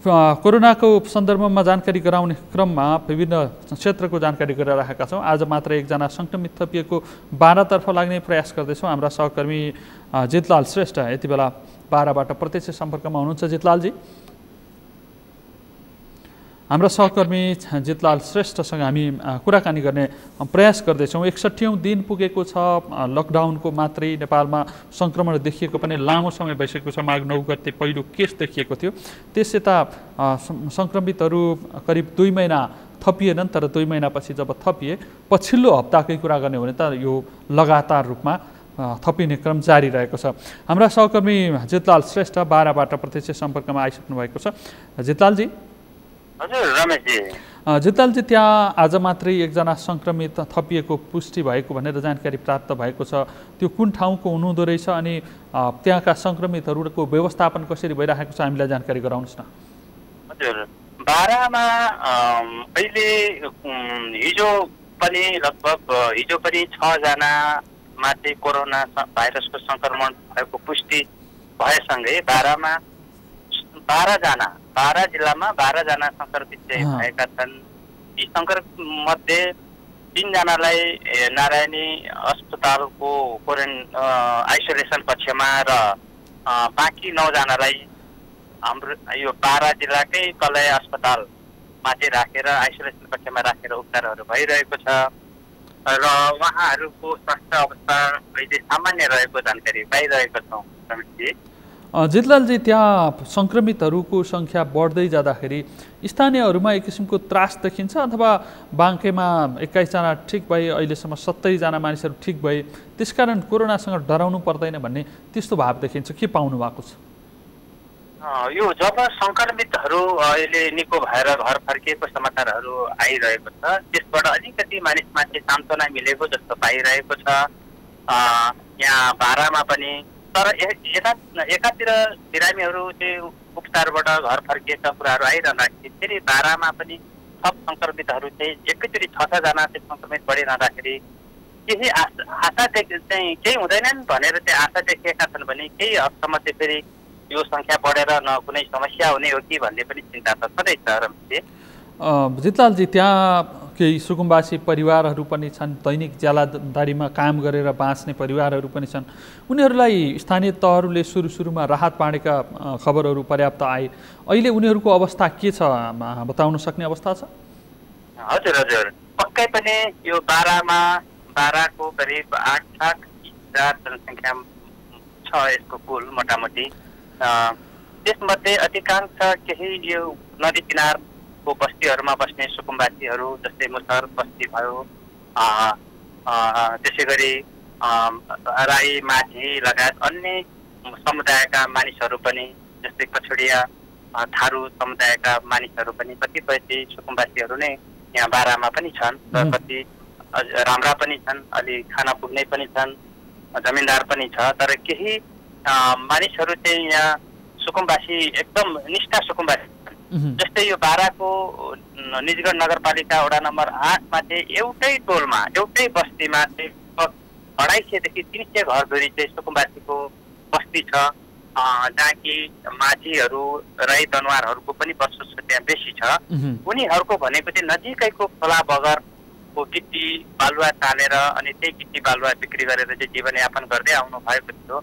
Speaker 1: कोरोनाको सन्दर्भमा जानकारी गराउने क्रममा विभिन्न क्षेत्रको जानकारी गराइरहेका छौँ। आज मात्र एकजना सङ्क्रमित थपिएको 12तर्फ लाग्ने प्रयास गर्दैछौँ। हाम्रा सहकर्मी जितलाल श्रेष्ठ यति बेला बाराबाट प्रत्यक्ष सम्पर्कमा हुनुहुन्छ। जितलालजी, हाम्रा सहकर्मी जितलाल श्रेष्ठसँग हामी कुराकानी गर्ने प्रयास गर्दैछौँ। 61औं दिन पुगेको छ लकडाउनको, मात्रै नेपालमा सङ्क्रमण देखिएको पनि लामो समय भइसकेको छ। माघ 9 गते पहिलो केस देखिएको थियो। त्यस यता सङ्क्रमितहरू करिब 2 महिना थपिएनन्, तर 2 महिनापछि जब थपिए पछिल्लो हप्ताकै कुरा गर्ने हो भने त यो लगातार रूपमा थपिने क्रम जारी रहेको छ। हाम्रा सहकर्मी जितलाल श्रेष्ठ बाराबाट प्रत्यक्ष सम्पर्कमा आइसक्नु भएको छ। जितलालजी,
Speaker 4: हजुर रमेशजी,
Speaker 1: जितलालजी, त्यहाँ आज मात्रै एकजना सङ्क्रमित थपिएको पुष्टि भएको भनेर जानकारी प्राप्त भएको छ। त्यो कुन ठाउँको हुनुहुँदो रहेछ अनि त्यहाँका सङ्क्रमितहरूको व्यवस्थापन कसरी भइरहेको छ हामीलाई जानकारी गराउनुहोस् न।
Speaker 4: हजुर, बारामा अहिले हिजो पनि 6 जनामा चाहिँ कोरोना भाइरसको सङ्क्रमण भएको पुष्टि भएसँगै बारामा 12 जिल्लामा 12 जना सङ्क्रमित चाहिँ भएका छन्। यी सङ्क्रमित मध्ये 3 जनालाई नारायणी अस्पतालको आइसोलेसन कक्षमा र बाँकी 9 जनालाई हाम्रो यो 12 जिल्लाकै कलय अस्पतालमा चाहिँ राखेर आइसोलेसन कक्षमा राखेर उपचारहरू भइरहेको छ र उहाँहरूको स्वास्थ्य अवस्था अहिले सामान्य रहेको जानकारी पाइरहेको छौँ।
Speaker 1: जितलालजी, त्यहाँ सङ्क्रमितहरूको सङ्ख्या बढ्दै जाँदाखेरि स्थानीयहरूमा एक किसिमको त्रास देखिन्छ अथवा बाङ्केमा 21 जना ठिक भए, अहिलेसम्म 70 जना मानिसहरू ठिक भए, त्यसकारण कोरोनासँग डराउनु पर्दैन भन्ने त्यस्तो भाव देखिन्छ, के पाउनु भएको छ?
Speaker 4: यो जब सङ्क्रमितहरू अहिले निको भएर घर फर्किएको समाचारहरू आइरहेको छ, त्यसबाट अलिकति मानिसमा चाहिँ सान्त्वना मिलेको जस्तो पाइरहेको छ यहाँ बारामा पनि। तर एकातिर बिरामीहरू चाहिँ उपचारबाट घर फर्किएका कुराहरू आइरहँदाखेरि फेरि बारामा पनि थप सङ्क्रमितहरू चाहिँ एकैचोटि 6 जना चाहिँ सङ्क्रमित बढिरहँदाखेरि केही आशा चाहिँ केही हुँदैनन् भनेर चाहिँ आशा देखिएका छन् भने केही हदसम्म चाहिँ फेरि यो सङ्ख्या बढेर न कुनै समस्या हुने हो कि भन्ने पनि चिन्ता त छँदैछ रमेशजी।
Speaker 1: जितलालजी, त्यहाँ केही सुकुम्बासी परिवारहरू पनि छन्, दैनिक ज्यालादारीमा काम गरेर बाँच्ने परिवारहरू पनि छन्। उनीहरूलाई स्थानीय तहहरूले सुरुमा राहत बाँडेका खबरहरू पर्याप्त आए। अहिले उनीहरूको अवस्था के छ, बताउन सक्ने अवस्था छ?
Speaker 4: हजुर, पक्कै पनि यो बाराको करिब 8,00,000 जनसङ्ख्या छ यसको कुल मोटामोटी। त्यसमध्ये अधिकांश केही यो नदी किनारको बस्तीहरूमा बस्ने सुकुम्बासीहरू जस्तै मुसहर बस्ती भयो, त्यसै गरी राई माझी लगायत अन्य समुदायका मानिसहरू पनि जस्तै कछडिया थारू समुदायका मानिसहरू पनि कतिपय चाहिँ सुकुम्बासीहरू नै यहाँ बारामा पनि छन् र कति राम्रा पनि छन्, अलि खाना पुग्ने पनि छन्, जमिनदार पनि छ। तर केही मानिसहरू चाहिँ यहाँ सुकुम्बासी एकदम निष्ठा सुकुम्बासी, जस्तै यो बाराको निजगढ नगरपालिका वडा नम्बर 8 मा चाहिँ एउटै टोलमा एउटै बस्तीमा चाहिँ 250 देखि 300 घरधुरी चाहिँ सुकुम्बासीको बस्ती छ, जहाँ कि माझीहरू राई दनुवारहरूको पनि बसोबास त्यहाँ बेसी छ। उनीहरूको भनेको चाहिँ नजिकैको खोला बगरको गिट्टी बालुवा चालेर अनि त्यही गिट्टी बालुवा बिक्री गरेर चाहिँ जीवनयापन गर्दै आउनु भएको थियो।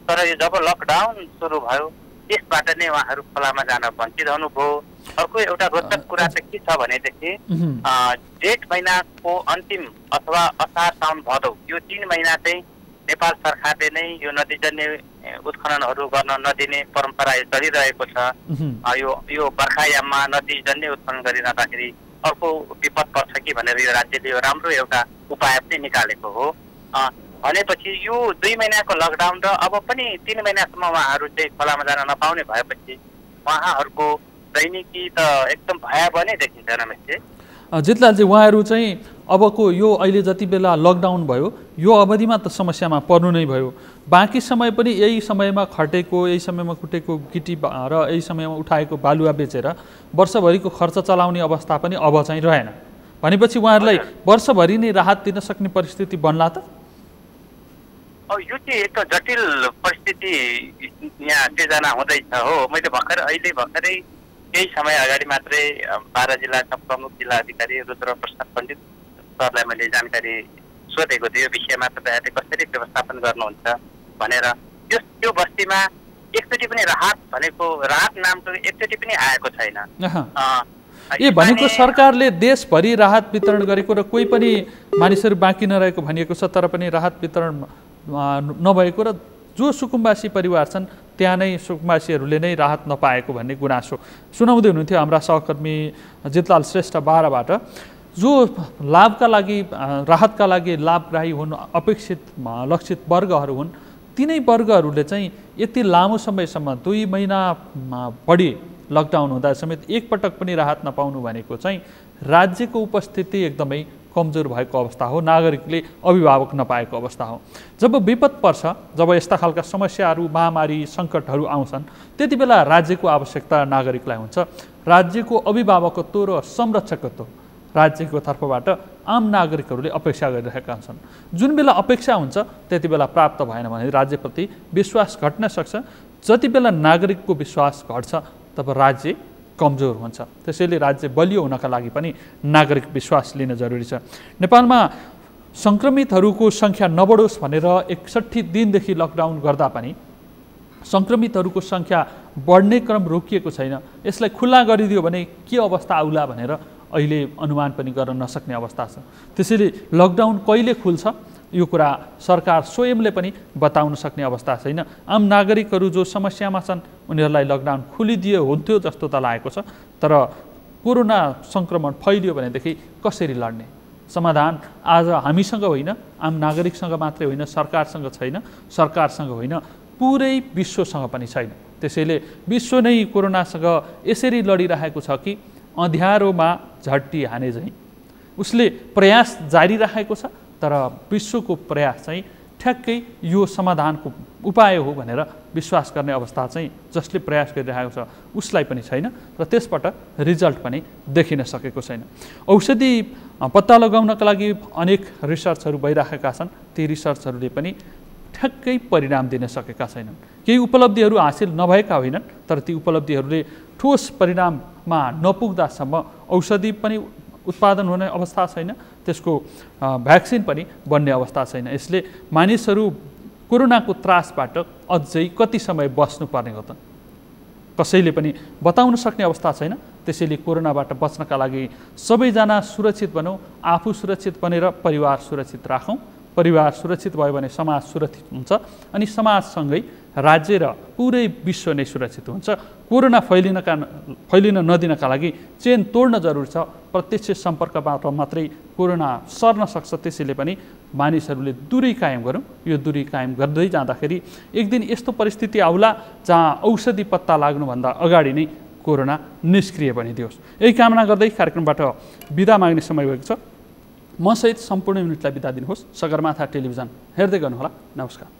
Speaker 4: तर यो जब लकडाउन सुरु भयो त्यसबाट नै उहाँहरू खोलामा जान वञ्चित हुनुभयो। अर्को एउटा रोचक कुरा चाहिँ के छ भनेदेखि जेठ महिनाको अन्तिम अथवा असार साउन भदौ यो 3 महिना चाहिँ नेपाल सरकारले नै यो नदीजन्य उत्खननहरू गर्न नदिने परम्परा चलिरहेको छ। यो बर्खायाममा नदीजन्य उत्खनन गरिरहँदाखेरि अर्को विपद पर्छ कि भनेर यो राज्यले यो राम्रो एउटा उपाय पनि निकालेको हो। भनेपछि यो 2 महिनाको लकडाउन र अब पनि 3 महिनासम्म उहाँहरू चाहिँ खोलामा जान नपाउने भएपछि उहाँहरूको दैनिकी त एकदम भयावह नै देखिन्छ रमेशजी।
Speaker 1: जितलालजी, उहाँहरू चाहिँ अबको यो अहिले जति बेला लकडाउन भयो यो अवधिमा त समस्यामा पर्नु नै भयो, बाँकी समय पनि यही समयमा खटेको, यही समयमा कुटेको गिटी र यही समयमा उठाएको बालुवा बेचेर वर्षभरिको खर्च चलाउने अवस्था पनि अब चाहिँ रहेन। भनेपछि उहाँहरूलाई वर्षभरि नै राहत दिन सक्ने परिस्थिति बन्ला त?
Speaker 4: अब यो चाहिँ एक जटिल परिस्थिति यहाँ सिर्जना हुँदैछ हो। मैले अहिले भर्खरै केही समय अगाडि मात्रै बारा जिल्लाका प्रमुख जिल्ला अधिकारी रुद्र प्रसाद पण्डित सरलाई मैले जानकारी सोधेको थिएँ यो विषयमा। तपाईँहरूले कसरी व्यवस्थापन गर्नुहुन्छ भनेर। त्यो बस्तीमा एकचोटि पनि राहत भनेको राहत नामको एकचोटि पनि आएको छैन।
Speaker 1: भनेको सरकारले देशभरि राहत वितरण गरेको र कोही पनि मानिसहरू बाँकी नरहेको भनिएको छ, तर पनि राहत वितरण नभएको र जो सुकुम्बासी परिवार छन् त्यहाँ नै सुकुम्बासीहरूले नै राहत नपाएको भन्ने गुनासो सुनाउँदै हुनुहुन्थ्यो हाम्रा सहकर्मी जितलाल श्रेष्ठ बाराबाट। जो लाभका लागि राहतका लागि लाभग्राही हुन्, अपेक्षित लक्षित वर्गहरू हुन्, तिनै वर्गहरूले चाहिँ यति लामो समयसम्म 2 महिना बढी लकडाउन हुँदा समेत एकपटक पनि राहत नपाउनु भनेको चाहिँ राज्यको उपस्थिति एकदमै कमजोर भएको अवस्था हो, नागरिकले अभिभावक नपाएको अवस्था हो। जब विपद पर्छ, जब यस्ता खालका समस्याहरू महामारी सङ्कटहरू आउँछन्, त्यति बेला राज्यको आवश्यकता नागरिकलाई हुन्छ। राज्यको अभिभावकत्व र संरक्षकत्व राज्यको तर्फबाट आम नागरिकहरूले अपेक्षा गरिरहेका छन्। जुन बेला अपेक्षा हुन्छ त्यति बेला प्राप्त भएन भने राज्यप्रति विश्वास घट्न सक्छ। जति बेला नागरिकको विश्वास घट्छ तब राज्य कमजोर हुन्छ। त्यसैले राज्य बलियो हुनका लागि पनि नागरिक विश्वास लिन जरुरी छ। नेपालमा सङ्क्रमितहरूको सङ्ख्या नबढोस् भनेर 61 दिनदेखि लकडाउन गर्दा पनि सङ्क्रमितहरूको सङ्ख्या बढ्ने क्रम रोकिएको छैन। यसलाई खुल्ला गरिदियो भने के अवस्था आउला भनेर अहिले अनुमान पनि गर्न नसक्ने अवस्था छ। त्यसैले लकडाउन कहिले खुल्छ यो कुरा सरकार स्वयंले पनि बताउन सक्ने अवस्था छैन। आम नागरिकहरू जो समस्यामा छन् उनीहरूलाई लकडाउन खुलिदियो हुन्थ्यो जस्तो त लागेको छ, तर कोरोना सङ्क्रमण फैलियो भनेदेखि कसरी लड्ने समाधान आज हामीसँग होइन, आम नागरिकसँग मात्रै होइन, सरकारसँग छैन, सरकारसँग होइन, पुरै विश्वसँग पनि छैन। त्यसैले विश्व नै कोरोनासँग यसरी लडिरहेको छ कि अँध्यारोमा झट्टी हाने झैँ उसले प्रयास जारी राखेको छ, तर विश्वको प्रयास चाहिँ ठ्याक्कै यो समाधानको उपाय हो भनेर विश्वास गर्ने अवस्था चाहिँ जसले प्रयास गरिरहेको छ उसलाई पनि छैन र त्यसबाट रिजल्ट पनि देखिन सकेको छैन। औषधि पत्ता लगाउनका लागि अनेक रिसर्चहरू भइरहेका छन्, ती रिसर्चहरूले पनि ठ्याक्कै परिणाम दिन सकेका छैनन्। केही उपलब्धिहरू हासिल नभएका होइनन्, तर ती उपलब्धिहरूले ठोस परिणाममा नपुग्दासम्म औषधि पनि उत्पादन हुने अवस्था छैन, त्यसको भ्याक्सिन पनि बन्ने अवस्था छैन। यसले मानिसहरू कोरोनाको त्रासबाट अझै कति समय बस्नुपर्ने हो त कसैले पनि बताउन सक्ने अवस्था छैन। त्यसैले कोरोनाबाट बच्नका लागि सबैजना सुरक्षित बनौँ, आफू सुरक्षित बनेर परिवार सुरक्षित राखौँ। परिवार सुरक्षित भयो भने समाज सुरक्षित हुन्छ अनि समाजसँगै राज्य र पुरै विश्व नै सुरक्षित हुन्छ। कोरोना फैलिन नदिनका लागि चेन तोड्न जरुरी छ। प्रत्यक्ष सम्पर्कबाट मात्रै कोरोना सर्न सक्छ। त्यसैले पनि मानिसहरूले दूरी कायम गरौँ। यो दूरी कायम गर्दै जाँदाखेरि एक दिन यस्तो परिस्थिति आउला जहाँ औषधि पत्ता लाग्नुभन्दा अगाडि नै कोरोना निष्क्रिय बनिदियोस्। यही कामना गर्दै कार्यक्रमबाट बिदा माग्ने समय भएको छ। म सहित सम्पूर्ण युनिटलाई बिदा दिनुहोस्। सगरमाथा टेलिभिजन हेर्दै गर्नुहोला। नमस्कार।